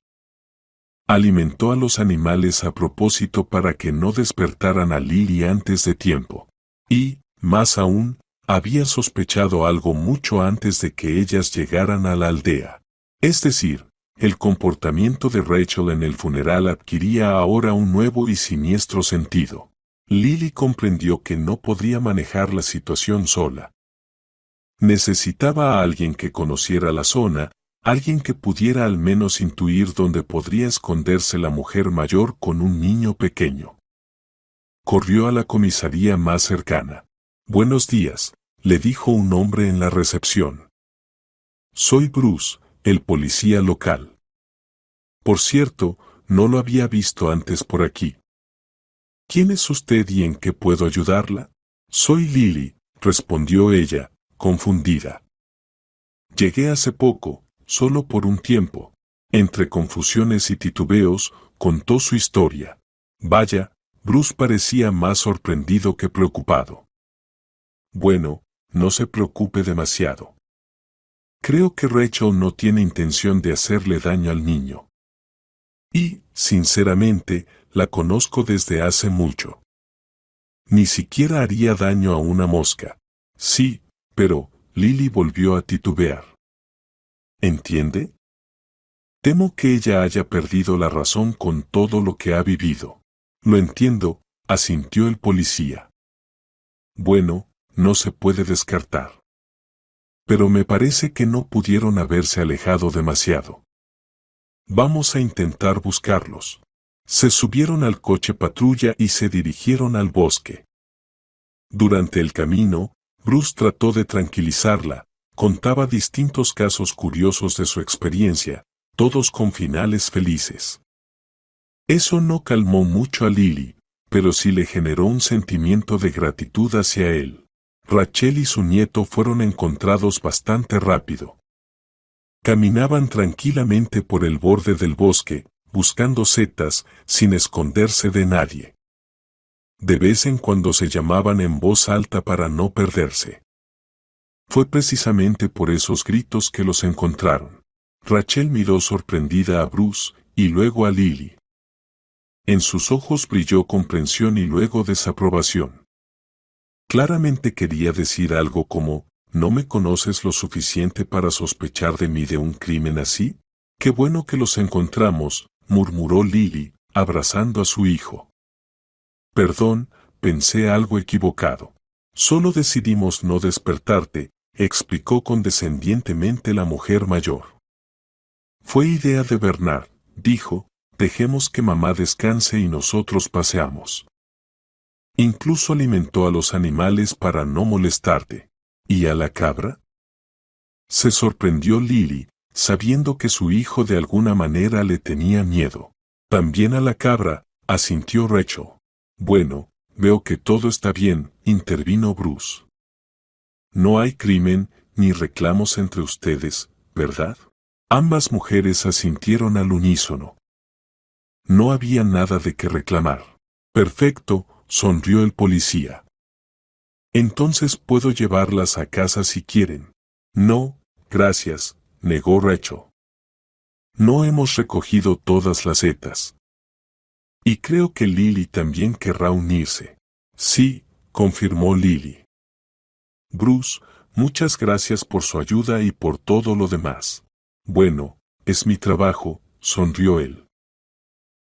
Alimentó a los animales a propósito para que no despertaran a Lily antes de tiempo. Y, más aún, había sospechado algo mucho antes de que ellas llegaran a la aldea. Es decir, el comportamiento de Rachel en el funeral adquiría ahora un nuevo y siniestro sentido. Lily comprendió que no podría manejar la situación sola. Necesitaba a alguien que conociera la zona, alguien que pudiera al menos intuir dónde podría esconderse la mujer mayor con un niño pequeño. Corrió a la comisaría más cercana. «Buenos días», le dijo un hombre en la recepción. «Soy Bruce, el policía local. Por cierto, no lo había visto antes por aquí». ¿Quién es usted y en qué puedo ayudarla? Soy Lily, respondió ella, confundida. Llegué hace poco, solo por un tiempo. Entre confusiones y titubeos, contó su historia. Vaya, Bruce parecía más sorprendido que preocupado. Bueno, no se preocupe demasiado. Creo que Rachel no tiene intención de hacerle daño al niño. Y, sinceramente, la conozco desde hace mucho. Ni siquiera haría daño a una mosca. Sí, pero, Lily volvió a titubear. ¿Entiende? Temo que ella haya perdido la razón con todo lo que ha vivido. Lo entiendo, asintió el policía. Bueno, no se puede descartar. Pero me parece que no pudieron haberse alejado demasiado. Vamos a intentar buscarlos. Se subieron al coche patrulla y se dirigieron al bosque. Durante el camino, Bruce trató de tranquilizarla, contaba distintos casos curiosos de su experiencia, todos con finales felices. Eso no calmó mucho a Lily, pero sí le generó un sentimiento de gratitud hacia él. Rachel y su nieto fueron encontrados bastante rápido. Caminaban tranquilamente por el borde del bosque, buscando setas, sin esconderse de nadie. De vez en cuando se llamaban en voz alta para no perderse. Fue precisamente por esos gritos que los encontraron. Rachel miró sorprendida a Bruce, y luego a Lily. En sus ojos brilló comprensión y luego desaprobación. Claramente quería decir algo como, ¿no me conoces lo suficiente para sospechar de mí de un crimen así? Qué bueno que los encontramos, murmuró Lily, abrazando a su hijo. Perdón, pensé algo equivocado. Solo decidimos no despertarte, explicó condescendientemente la mujer mayor. Fue idea de Bernard, dijo, dejemos que mamá descanse y nosotros paseamos. Incluso alimentó a los animales para no molestarte. ¿Y a la cabra? Se sorprendió Lily, sabiendo que su hijo de alguna manera le tenía miedo. También a la cabra, asintió Rachel. Bueno, veo que todo está bien, intervino Bruce. No hay crimen, ni reclamos entre ustedes, ¿verdad? Ambas mujeres asintieron al unísono. No había nada de qué reclamar. Perfecto, sonrió el policía. Entonces puedo llevarlas a casa si quieren. No, gracias, negó Rachel. No hemos recogido todas las setas. Y creo que Lily también querrá unirse. Sí, confirmó Lily. Bruce, muchas gracias por su ayuda y por todo lo demás. Bueno, es mi trabajo, sonrió él.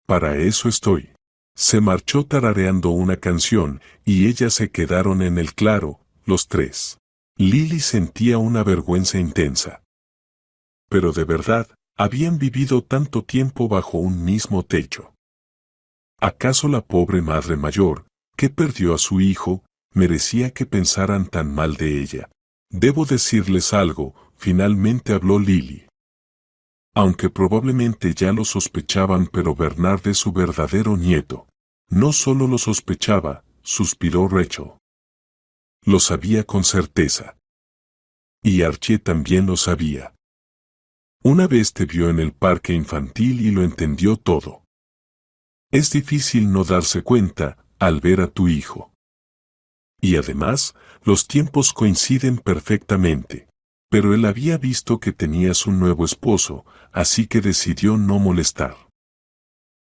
Para eso estoy. Se marchó tarareando una canción, y ellas se quedaron en el claro, los tres. Lily sentía una vergüenza intensa. Pero de verdad, habían vivido tanto tiempo bajo un mismo techo. ¿Acaso la pobre madre mayor, que perdió a su hijo, merecía que pensaran tan mal de ella? Debo decirles algo, finalmente habló Lily. Aunque probablemente ya lo sospechaban, pero Bernard es su verdadero nieto. No solo lo sospechaba, suspiró Rachel. Lo sabía con certeza. Y Archie también lo sabía. Una vez te vio en el parque infantil y lo entendió todo. Es difícil no darse cuenta al ver a tu hijo. Y además, los tiempos coinciden perfectamente. Pero él había visto que tenías un nuevo esposo, así que decidió no molestar.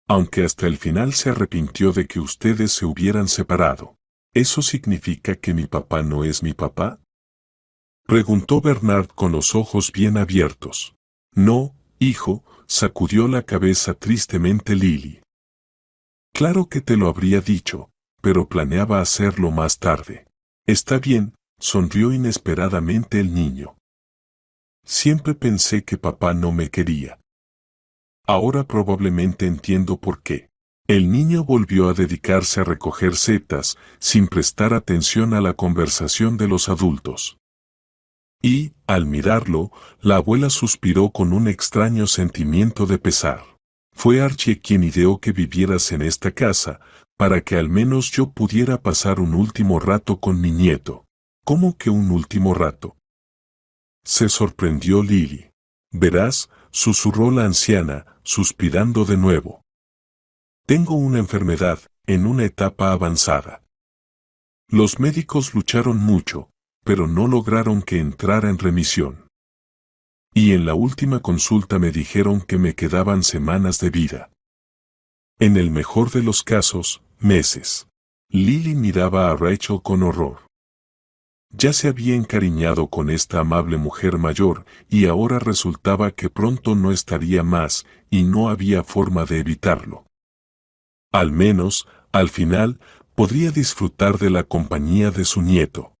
Aunque hasta el final se arrepintió de que ustedes se hubieran separado. ¿Eso significa que mi papá no es mi papá? Preguntó Bernard con los ojos bien abiertos. No, hijo, sacudió la cabeza tristemente Lily. Claro que te lo habría dicho, pero planeaba hacerlo más tarde. Está bien, sonrió inesperadamente el niño. Siempre pensé que papá no me quería. Ahora probablemente entiendo por qué. El niño volvió a dedicarse a recoger setas, sin prestar atención a la conversación de los adultos. Y, al mirarlo, la abuela suspiró con un extraño sentimiento de pesar. Fue Archie quien ideó que vivieras en esta casa, para que al menos yo pudiera pasar un último rato con mi nieto. ¿Cómo que un último rato? Se sorprendió Lily. Verás, susurró la anciana, suspirando de nuevo. Tengo una enfermedad, en una etapa avanzada. Los médicos lucharon mucho, pero no lograron que entrara en remisión. Y en la última consulta me dijeron que me quedaban semanas de vida. En el mejor de los casos, meses. Lily miraba a Rachel con horror. Ya se había encariñado con esta amable mujer mayor y ahora resultaba que pronto no estaría más y no había forma de evitarlo. Al menos, al final, podría disfrutar de la compañía de su nieto.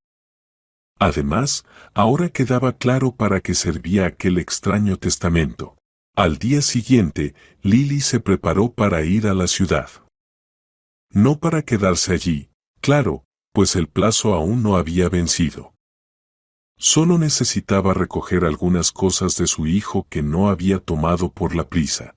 Además, ahora quedaba claro para qué servía aquel extraño testamento. Al día siguiente, Lily se preparó para ir a la ciudad. No para quedarse allí, claro, pues el plazo aún no había vencido. Solo necesitaba recoger algunas cosas de su hijo que no había tomado por la prisa.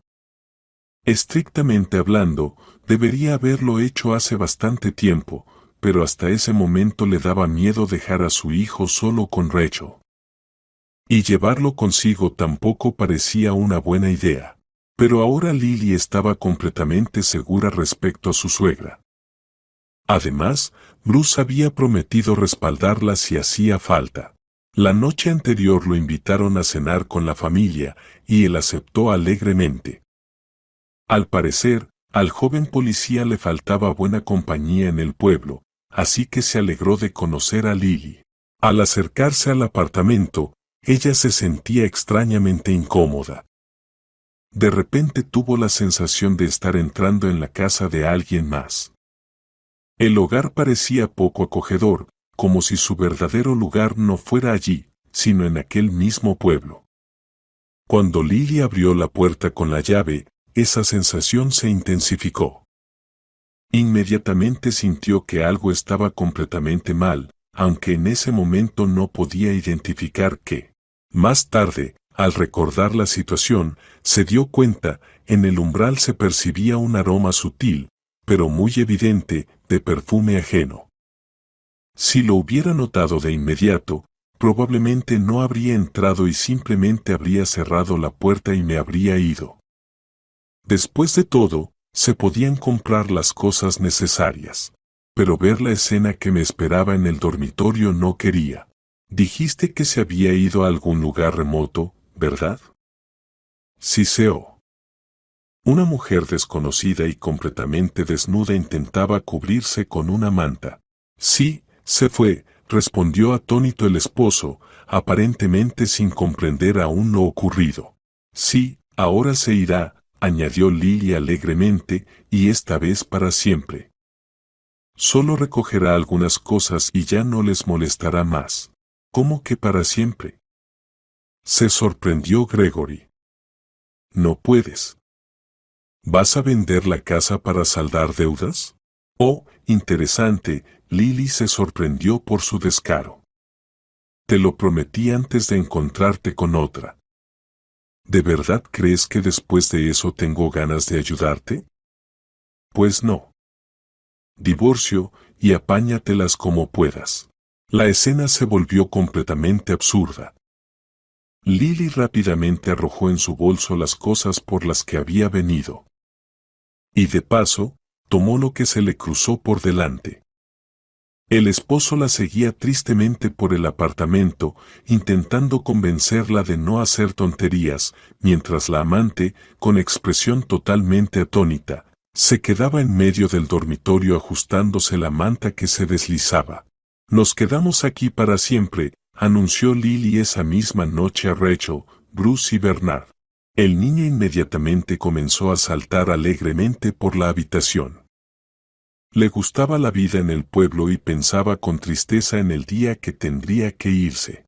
Estrictamente hablando, debería haberlo hecho hace bastante tiempo, pero hasta ese momento le daba miedo dejar a su hijo solo con Rachel. Y llevarlo consigo tampoco parecía una buena idea. Pero ahora Lily estaba completamente segura respecto a su suegra. Además, Bruce había prometido respaldarla si hacía falta. La noche anterior lo invitaron a cenar con la familia, y él aceptó alegremente. Al parecer, al joven policía le faltaba buena compañía en el pueblo, así que se alegró de conocer a Lily. Al acercarse al apartamento, ella se sentía extrañamente incómoda. De repente tuvo la sensación de estar entrando en la casa de alguien más. El hogar parecía poco acogedor, como si su verdadero lugar no fuera allí, sino en aquel mismo pueblo. Cuando Lily abrió la puerta con la llave, esa sensación se intensificó. Inmediatamente sintió que algo estaba completamente mal, aunque en ese momento no podía identificar qué. Más tarde, al recordar la situación, se dio cuenta, en el umbral se percibía un aroma sutil, pero muy evidente, de perfume ajeno. Si lo hubiera notado de inmediato, probablemente no habría entrado y simplemente habría cerrado la puerta y me habría ido. Después de todo, se podían comprar las cosas necesarias. Pero ver la escena que me esperaba en el dormitorio no quería. Dijiste que se había ido a algún lugar remoto, ¿verdad? Siseó. Una mujer desconocida y completamente desnuda intentaba cubrirse con una manta. Sí, se fue, respondió atónito el esposo, aparentemente sin comprender aún lo ocurrido. Sí, ahora se irá, añadió Lily alegremente, y esta vez para siempre. Solo recogerá algunas cosas y ya no les molestará más. ¿Cómo que para siempre? Se sorprendió Gregory. No puedes. ¿Vas a vender la casa para saldar deudas? Oh, interesante, Lily se sorprendió por su descaro. Te lo prometí antes de encontrarte con otra. ¿De verdad crees que después de eso tengo ganas de ayudarte? Pues no. Divorcio, y apáñatelas como puedas. La escena se volvió completamente absurda. Lily rápidamente arrojó en su bolso las cosas por las que había venido. Y de paso, tomó lo que se le cruzó por delante. El esposo la seguía tristemente por el apartamento, intentando convencerla de no hacer tonterías, mientras la amante, con expresión totalmente atónita, se quedaba en medio del dormitorio ajustándose la manta que se deslizaba. Nos quedamos aquí para siempre, anunció Lily esa misma noche a Rachel, Bruce y Bernard. El niño inmediatamente comenzó a saltar alegremente por la habitación. Le gustaba la vida en el pueblo y pensaba con tristeza en el día que tendría que irse.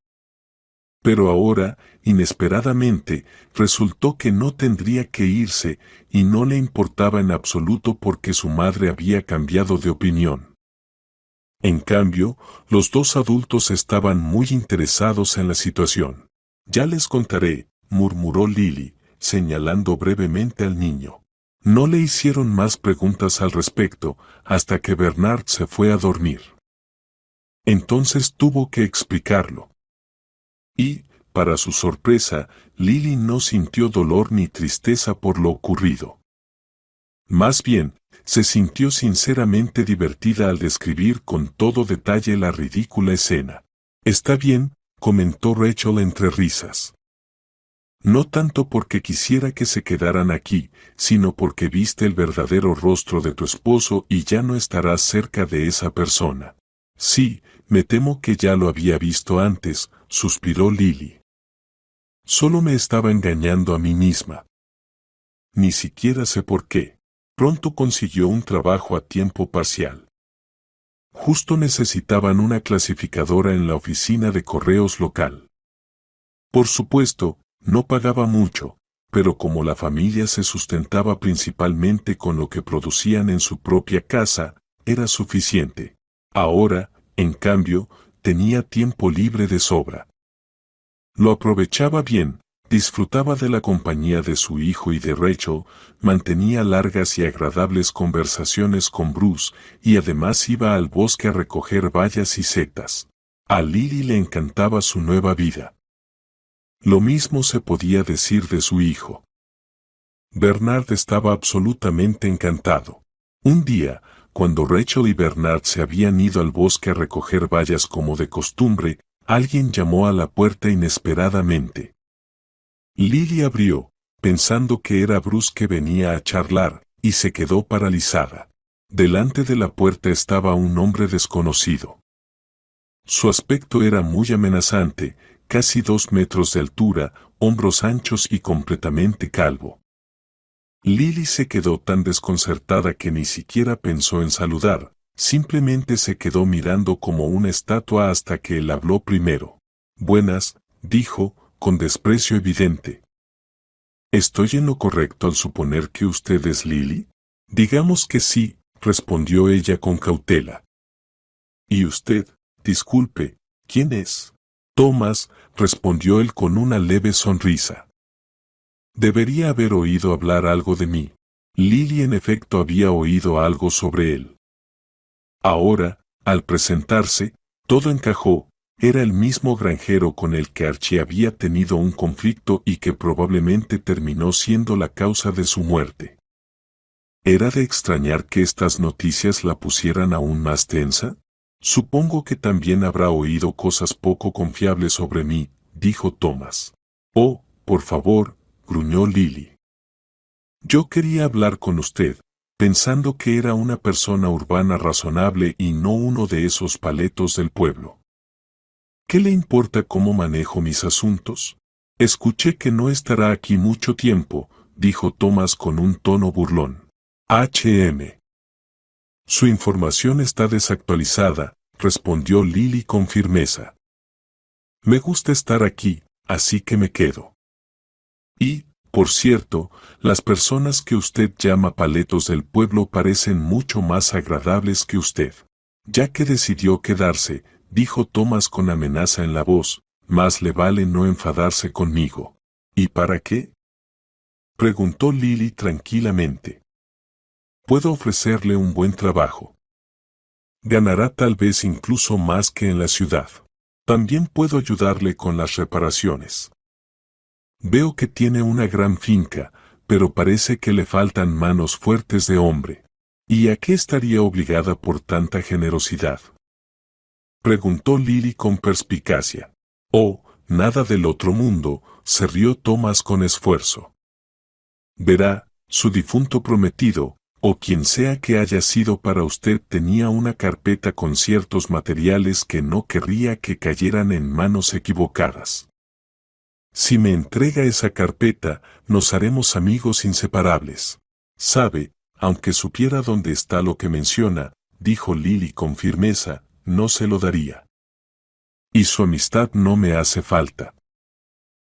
Pero ahora, inesperadamente, resultó que no tendría que irse, y no le importaba en absoluto porque su madre había cambiado de opinión. En cambio, los dos adultos estaban muy interesados en la situación. Ya les contaré, murmuró Lily, señalando brevemente al niño. No le hicieron más preguntas al respecto hasta que Bernard se fue a dormir. Entonces tuvo que explicarlo. Y, para su sorpresa, Lily no sintió dolor ni tristeza por lo ocurrido. Más bien, se sintió sinceramente divertida al describir con todo detalle la ridícula escena. «Está bien», comentó Rachel entre risas. «No tanto porque quisiera que se quedaran aquí, sino porque viste el verdadero rostro de tu esposo y ya no estarás cerca de esa persona». «Sí, me temo que ya lo había visto antes», suspiró Lily. «Solo me estaba engañando a mí misma. Ni siquiera sé por qué. Pronto consiguió un trabajo a tiempo parcial. Justo necesitaban una clasificadora en la oficina de correos local. Por supuesto, no pagaba mucho, pero como la familia se sustentaba principalmente con lo que producían en su propia casa, era suficiente. Ahora, en cambio, tenía tiempo libre de sobra. Lo aprovechaba bien, disfrutaba de la compañía de su hijo y de Rachel, mantenía largas y agradables conversaciones con Bruce, y además iba al bosque a recoger bayas y setas. A Lily le encantaba su nueva vida. Lo mismo se podía decir de su hijo. Bernard estaba absolutamente encantado. Un día, cuando Rachel y Bernard se habían ido al bosque a recoger bayas como de costumbre, alguien llamó a la puerta inesperadamente. Lily abrió, pensando que era Bruce que venía a charlar, y se quedó paralizada. Delante de la puerta estaba un hombre desconocido. Su aspecto era muy amenazante, casi 2 metros de altura, hombros anchos y completamente calvo. Lily se quedó tan desconcertada que ni siquiera pensó en saludar, simplemente se quedó mirando como una estatua hasta que él habló primero. «Buenas», dijo, con desprecio evidente. «¿Estoy en lo correcto al suponer que usted es Lily?» «Digamos que sí», respondió ella con cautela. «¿Y usted, disculpe, quién es?» «Thomas», respondió él con una leve sonrisa. Debería haber oído hablar algo de mí. Lily en efecto había oído algo sobre él. Ahora, al presentarse, todo encajó. Era el mismo granjero con el que Archie había tenido un conflicto y que probablemente terminó siendo la causa de su muerte. ¿Era de extrañar que estas noticias la pusieran aún más tensa? «Supongo que también habrá oído cosas poco confiables sobre mí», dijo Thomas. «Oh, por favor», gruñó Lily. «Yo quería hablar con usted, pensando que era una persona urbana razonable y no uno de esos paletos del pueblo. ¿Qué le importa cómo manejo mis asuntos? Escuché que no estará aquí mucho tiempo», dijo Thomas con un tono burlón. «HM. Su información está desactualizada», respondió Lily con firmeza. «Me gusta estar aquí, así que me quedo. Y, por cierto, las personas que usted llama paletos del pueblo parecen mucho más agradables que usted». «Ya que decidió quedarse», dijo Thomas con amenaza en la voz, «más le vale no enfadarse conmigo». «¿Y para qué?», preguntó Lily tranquilamente. «Puedo ofrecerle un buen trabajo. Ganará tal vez incluso más que en la ciudad. También puedo ayudarle con las reparaciones. Veo que tiene una gran finca, pero parece que le faltan manos fuertes de hombre. ¿Y a qué estaría obligada por tanta generosidad?», preguntó Lily con perspicacia. «Oh, nada del otro mundo», se rió Thomas con esfuerzo. «Verá, su difunto prometido, o quien sea que haya sido para usted, tenía una carpeta con ciertos materiales que no querría que cayeran en manos equivocadas. Si me entrega esa carpeta, nos haremos amigos inseparables. Sabe, aunque supiera dónde está lo que menciona», dijo Lily con firmeza, «no se lo daría. Y su amistad no me hace falta.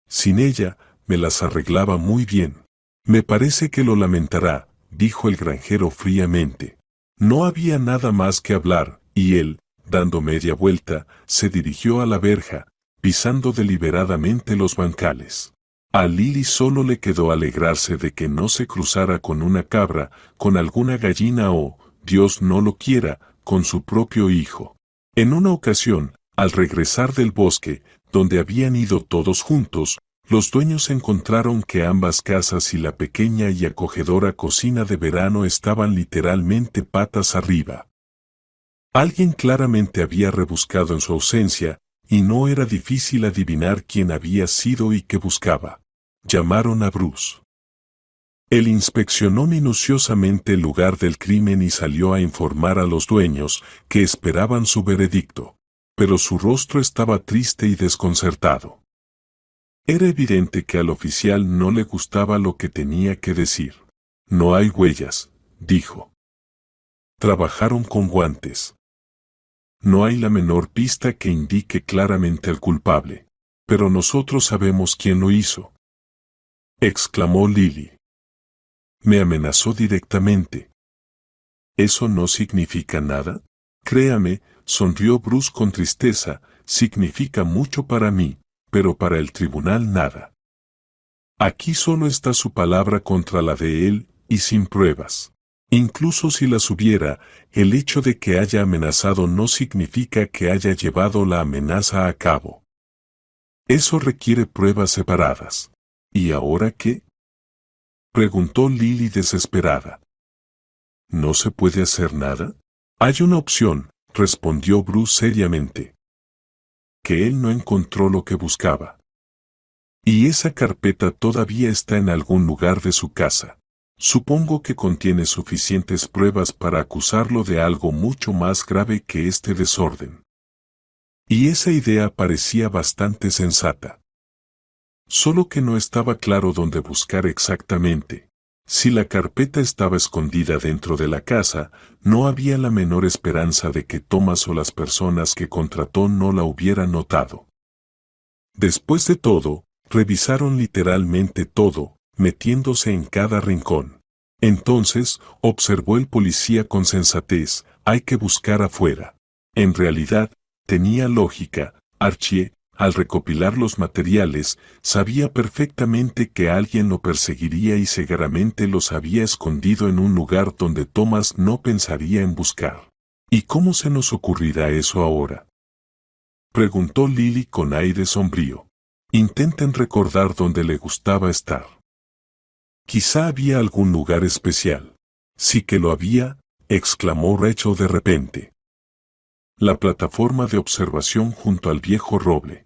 Sin ella, me las arreglaba muy bien». «Me parece que lo lamentará», dijo el granjero fríamente. No había nada más que hablar, y él, dando media vuelta, se dirigió a la verja, pisando deliberadamente los bancales. A Lily solo le quedó alegrarse de que no se cruzara con una cabra, con alguna gallina o, Dios no lo quiera, con su propio hijo. En una ocasión, al regresar del bosque, donde habían ido todos juntos, los dueños encontraron que ambas casas y la pequeña y acogedora cocina de verano estaban literalmente patas arriba. Alguien claramente había rebuscado en su ausencia, y no era difícil adivinar quién había sido y qué buscaba. Llamaron a Bruce. Él inspeccionó minuciosamente el lugar del crimen y salió a informar a los dueños, que esperaban su veredicto. Pero su rostro estaba triste y desconcertado. Era evidente que al oficial no le gustaba lo que tenía que decir. No hay huellas, dijo. Trabajaron con guantes. No hay la menor pista que indique claramente al culpable. Pero nosotros sabemos quién lo hizo, exclamó Lily. Me amenazó directamente. ¿Eso no significa nada? Créame, sonrió Bruce con tristeza, significa mucho para mí, pero para el tribunal nada. Aquí solo está su palabra contra la de él, y sin pruebas. Incluso si las hubiera, el hecho de que haya amenazado no significa que haya llevado la amenaza a cabo. Eso requiere pruebas separadas. ¿Y ahora qué? Preguntó Lily desesperada. ¿No se puede hacer nada? Hay una opción, respondió Bruce seriamente. Que él no encontró lo que buscaba. Y esa carpeta todavía está en algún lugar de su casa. Supongo que contiene suficientes pruebas para acusarlo de algo mucho más grave que este desorden. Y esa idea parecía bastante sensata. Solo que no estaba claro dónde buscar exactamente. Si la carpeta estaba escondida dentro de la casa, no había la menor esperanza de que Thomas o las personas que contrató no la hubieran notado. Después de todo, revisaron literalmente todo, metiéndose en cada rincón. Entonces, observó el policía con sensatez, hay que buscar afuera. En realidad, tenía lógica, Archie, al recopilar los materiales, sabía perfectamente que alguien lo perseguiría y seguramente los había escondido en un lugar donde Thomas no pensaría en buscar. ¿Y cómo se nos ocurrirá eso ahora?, preguntó Lily con aire sombrío. Intenten recordar dónde le gustaba estar. Quizá había algún lugar especial. Sí que lo había, exclamó Rachel de repente. La plataforma de observación junto al viejo roble.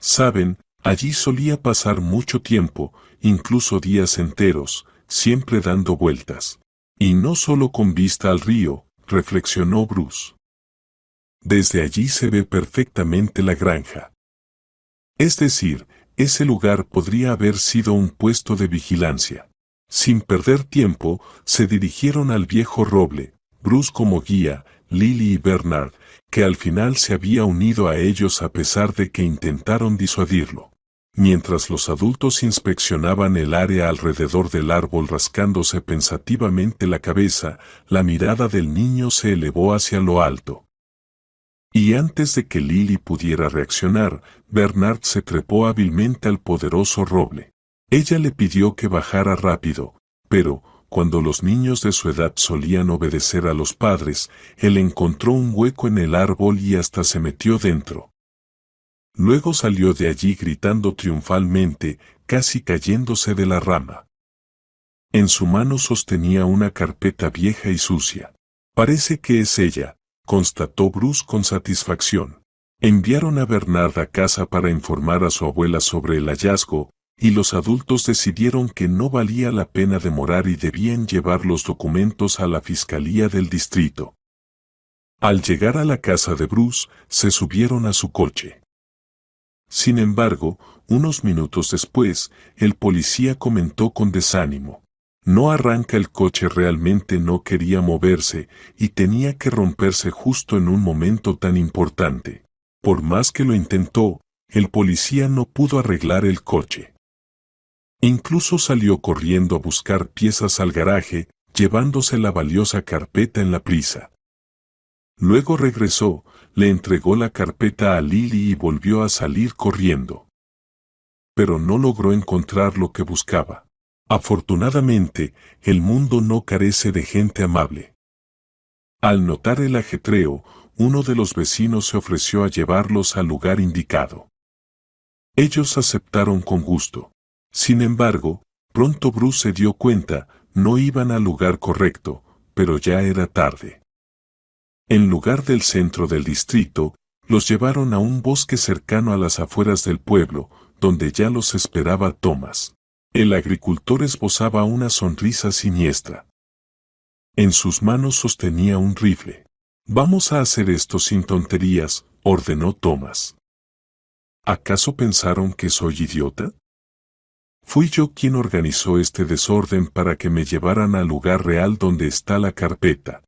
Saben, allí solía pasar mucho tiempo, incluso días enteros, siempre dando vueltas. Y no solo con vista al río, reflexionó Bruce. Desde allí se ve perfectamente la granja. Es decir, ese lugar podría haber sido un puesto de vigilancia. Sin perder tiempo, se dirigieron al viejo roble, Bruce como guía, Lily y Bernard, que al final se había unido a ellos a pesar de que intentaron disuadirlo. Mientras los adultos inspeccionaban el área alrededor del árbol rascándose pensativamente la cabeza, la mirada del niño se elevó hacia lo alto. Y antes de que Lily pudiera reaccionar, Bernard se trepó hábilmente al poderoso roble. Ella le pidió que bajara rápido, pero, cuando los niños de su edad solían obedecer a los padres, él encontró un hueco en el árbol y hasta se metió dentro. Luego salió de allí gritando triunfalmente, casi cayéndose de la rama. En su mano sostenía una carpeta vieja y sucia. Parece que es ella, constató Bruce con satisfacción. Enviaron a Bernard a casa para informar a su abuela sobre el hallazgo, y los adultos decidieron que no valía la pena demorar y debían llevar los documentos a la fiscalía del distrito. Al llegar a la casa de Bruce, se subieron a su coche. Sin embargo, unos minutos después, el policía comentó con desánimo. No arranca el coche, realmente no quería moverse, y tenía que romperse justo en un momento tan importante. Por más que lo intentó, el policía no pudo arreglar el coche. Incluso salió corriendo a buscar piezas al garaje, llevándose la valiosa carpeta en la prisa. Luego regresó, le entregó la carpeta a Lily y volvió a salir corriendo. pero no logró encontrar lo que buscaba. Afortunadamente, el mundo no carece de gente amable. Al notar el ajetreo, uno de los vecinos se ofreció a llevarlos al lugar indicado. Ellos aceptaron con gusto. Sin embargo, pronto Bruce se dio cuenta, no iban al lugar correcto, pero ya era tarde. En lugar del centro del distrito, los llevaron a un bosque cercano a las afueras del pueblo, donde ya los esperaba Thomas. El agricultor esbozaba una sonrisa siniestra. En sus manos sostenía un rifle. «Vamos a hacer esto sin tonterías», ordenó Thomas. ¿Acaso pensaron que soy idiota? Fui yo quien organizó este desorden para que me llevaran al lugar real donde está la carpeta.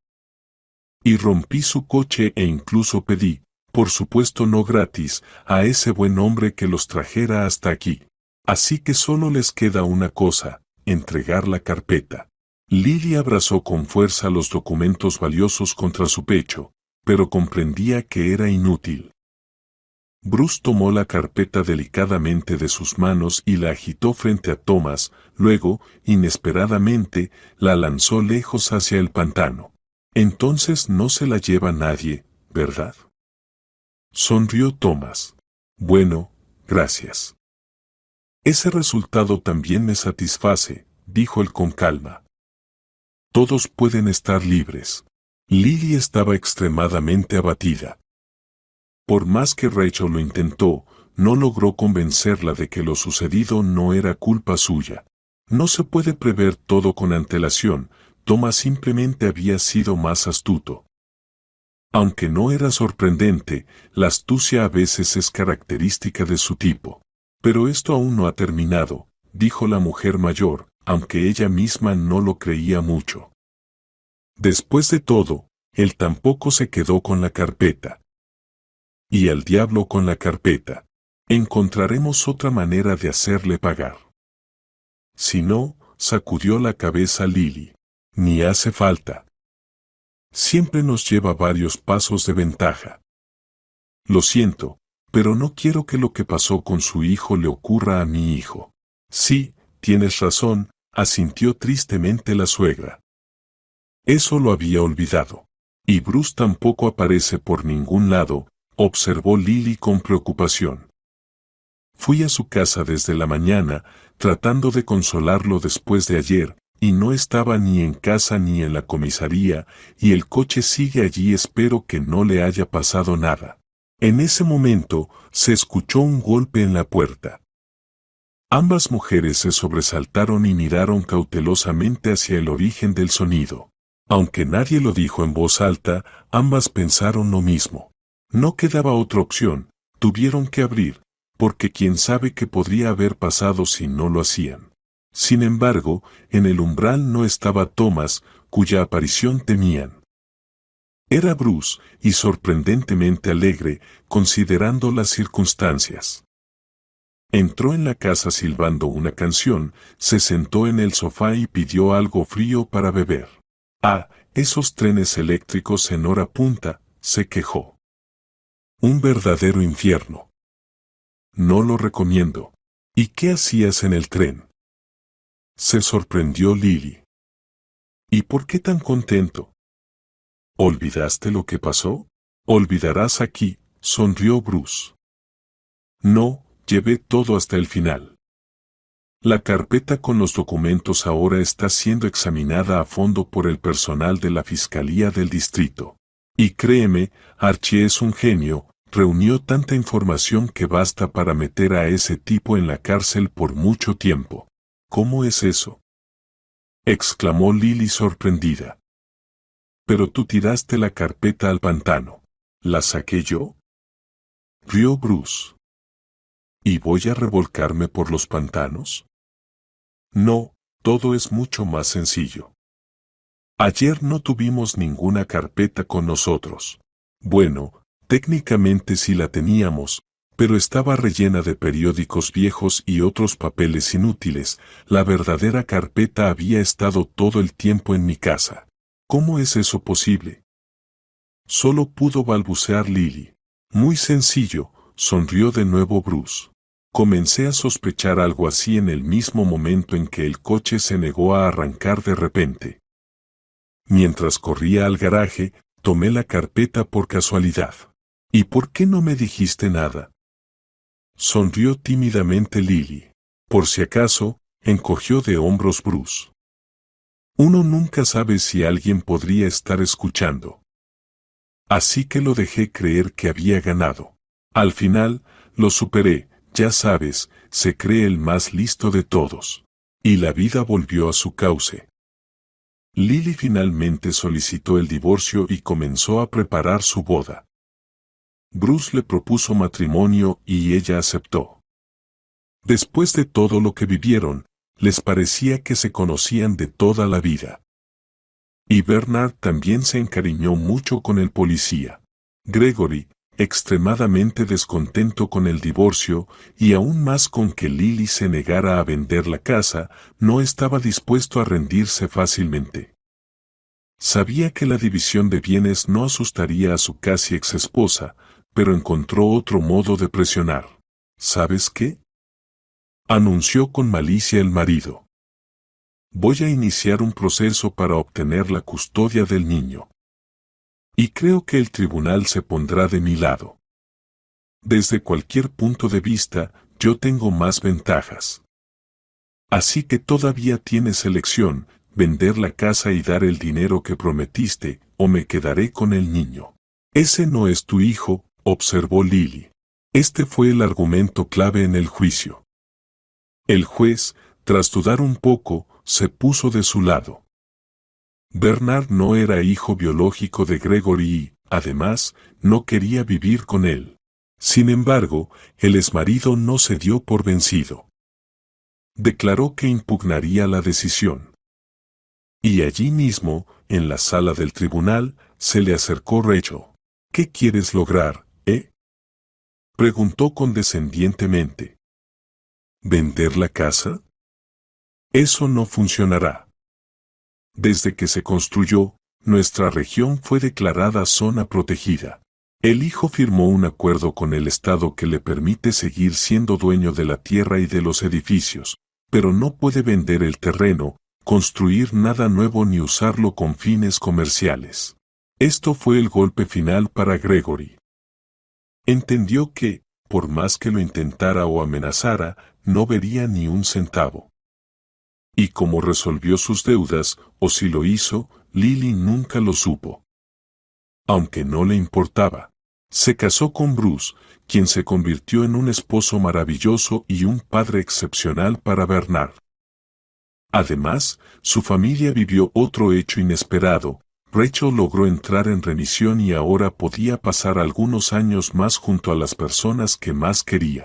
Y rompí su coche e incluso pedí, por supuesto no gratis, a ese buen hombre que los trajera hasta aquí. Así que solo les queda una cosa, entregar la carpeta. Lily abrazó con fuerza los documentos valiosos contra su pecho, pero comprendía que era inútil. Bruce tomó la carpeta delicadamente de sus manos y la agitó frente a Thomas, luego, inesperadamente, la lanzó lejos hacia el pantano. Entonces no se la lleva nadie, ¿verdad? Sonrió Thomas. Bueno, gracias. Ese resultado también me satisface, dijo él con calma. Todos pueden estar libres. Lily estaba extremadamente abatida. Por más que Rachel lo intentó, no logró convencerla de que lo sucedido no era culpa suya. No se puede prever todo con antelación, Thomas simplemente había sido más astuto. Aunque no era sorprendente, la astucia a veces es característica de su tipo. Pero esto aún no ha terminado, dijo la mujer mayor, aunque ella misma no lo creía mucho. Después de todo, él tampoco se quedó con la carpeta. Y al diablo con la carpeta. Encontraremos otra manera de hacerle pagar. Si no, sacudió la cabeza Lily. Ni hace falta. Siempre nos lleva varios pasos de ventaja. Lo siento, pero no quiero que lo que pasó con su hijo le ocurra a mi hijo. Sí, tienes razón, asintió tristemente la suegra. Eso lo había olvidado. Y Bruce tampoco aparece por ningún lado, observó Lily con preocupación. Fui a su casa desde la mañana, tratando de consolarlo después de ayer, y no estaba ni en casa ni en la comisaría, y el coche sigue allí. Espero que no le haya pasado nada. En ese momento, se escuchó un golpe en la puerta. Ambas mujeres se sobresaltaron y miraron cautelosamente hacia el origen del sonido. Aunque nadie lo dijo en voz alta, ambas pensaron lo mismo. No quedaba otra opción, tuvieron que abrir, porque quién sabe qué podría haber pasado si no lo hacían. Sin embargo, en el umbral no estaba Thomas, cuya aparición temían. Era Bruce, y sorprendentemente alegre, considerando las circunstancias. Entró en la casa silbando una canción, se sentó en el sofá y pidió algo frío para beber. «Ah, esos trenes eléctricos en hora punta», se quejó. «Un verdadero infierno. No lo recomiendo». «¿Y qué hacías en el tren?», se sorprendió Lily. «¿Y por qué tan contento? ¿Olvidaste lo que pasó?». «Olvidarás aquí», sonrió Bruce. «No, llevé todo hasta el final. La carpeta con los documentos ahora está siendo examinada a fondo por el personal de la Fiscalía del Distrito. Y créeme, Archie es un genio, reunió tanta información que basta para meter a ese tipo en la cárcel por mucho tiempo». «¿Cómo es eso?», exclamó Lily sorprendida. «Pero tú tiraste la carpeta al pantano». «¿La saqué yo?», rió Bruce. «¿Y voy a revolcarme por los pantanos?». «No, todo es mucho más sencillo. Ayer no tuvimos ninguna carpeta con nosotros. Bueno, técnicamente sí la teníamos, pero estaba rellena de periódicos viejos y otros papeles inútiles. La verdadera carpeta había estado todo el tiempo en mi casa». «¿Cómo es eso posible?», solo pudo balbucear Lily. «Muy sencillo», sonrió de nuevo Bruce. Comencé a sospechar algo así en el mismo momento en que el coche se negó a arrancar de repente. Mientras corría al garaje, tomé la carpeta por casualidad. ¿Y por qué no me dijiste nada? Sonrió tímidamente Lily. Por si acaso, encogió de hombros Bruce. Uno nunca sabe si alguien podría estar escuchando. Así que lo dejé creer que había ganado. Al final, lo superé, ya sabes, se cree el más listo de todos. Y la vida volvió a su cauce. Lily finalmente solicitó el divorcio y comenzó a preparar su boda. Bruce le propuso matrimonio y ella aceptó. Después de todo lo que vivieron, les parecía que se conocían de toda la vida. Y Bernard también se encariñó mucho con el policía. Gregory, extremadamente descontento con el divorcio y aún más con que Lily se negara a vender la casa, no estaba dispuesto a rendirse fácilmente. Sabía que la división de bienes no asustaría a su casi exesposa, pero encontró otro modo de presionar. ¿Sabes qué?, anunció con malicia el marido. Voy a iniciar un proceso para obtener la custodia del niño. Y creo que el tribunal se pondrá de mi lado. Desde cualquier punto de vista, yo tengo más ventajas. Así que todavía tienes elección, vender la casa y dar el dinero que prometiste, o me quedaré con el niño. Ese no es tu hijo, observó Lily. Este fue el argumento clave en el juicio. El juez, tras dudar un poco, se puso de su lado. Bernard no era hijo biológico de Gregory y, además, no quería vivir con él. Sin embargo, el exmarido no se dio por vencido. Declaró que impugnaría la decisión. Y allí mismo, en la sala del tribunal, se le acercó Rachel. ¿Qué quieres lograr, preguntó condescendientemente. ¿Vender la casa? Eso no funcionará. Desde que se construyó, nuestra región fue declarada zona protegida. El hijo firmó un acuerdo con el Estado que le permite seguir siendo dueño de la tierra y de los edificios, pero no puede vender el terreno, construir nada nuevo ni usarlo con fines comerciales. Esto fue el golpe final para Gregory. Entendió que, por más que lo intentara o amenazara, no vería ni un centavo. Y cómo resolvió sus deudas, o si lo hizo, Lily nunca lo supo. Aunque no le importaba. Se casó con Bruce, quien se convirtió en un esposo maravilloso y un padre excepcional para Bernard. Además, su familia vivió otro hecho inesperado. Rachel logró entrar en remisión y ahora podía pasar algunos años más junto a las personas que más quería.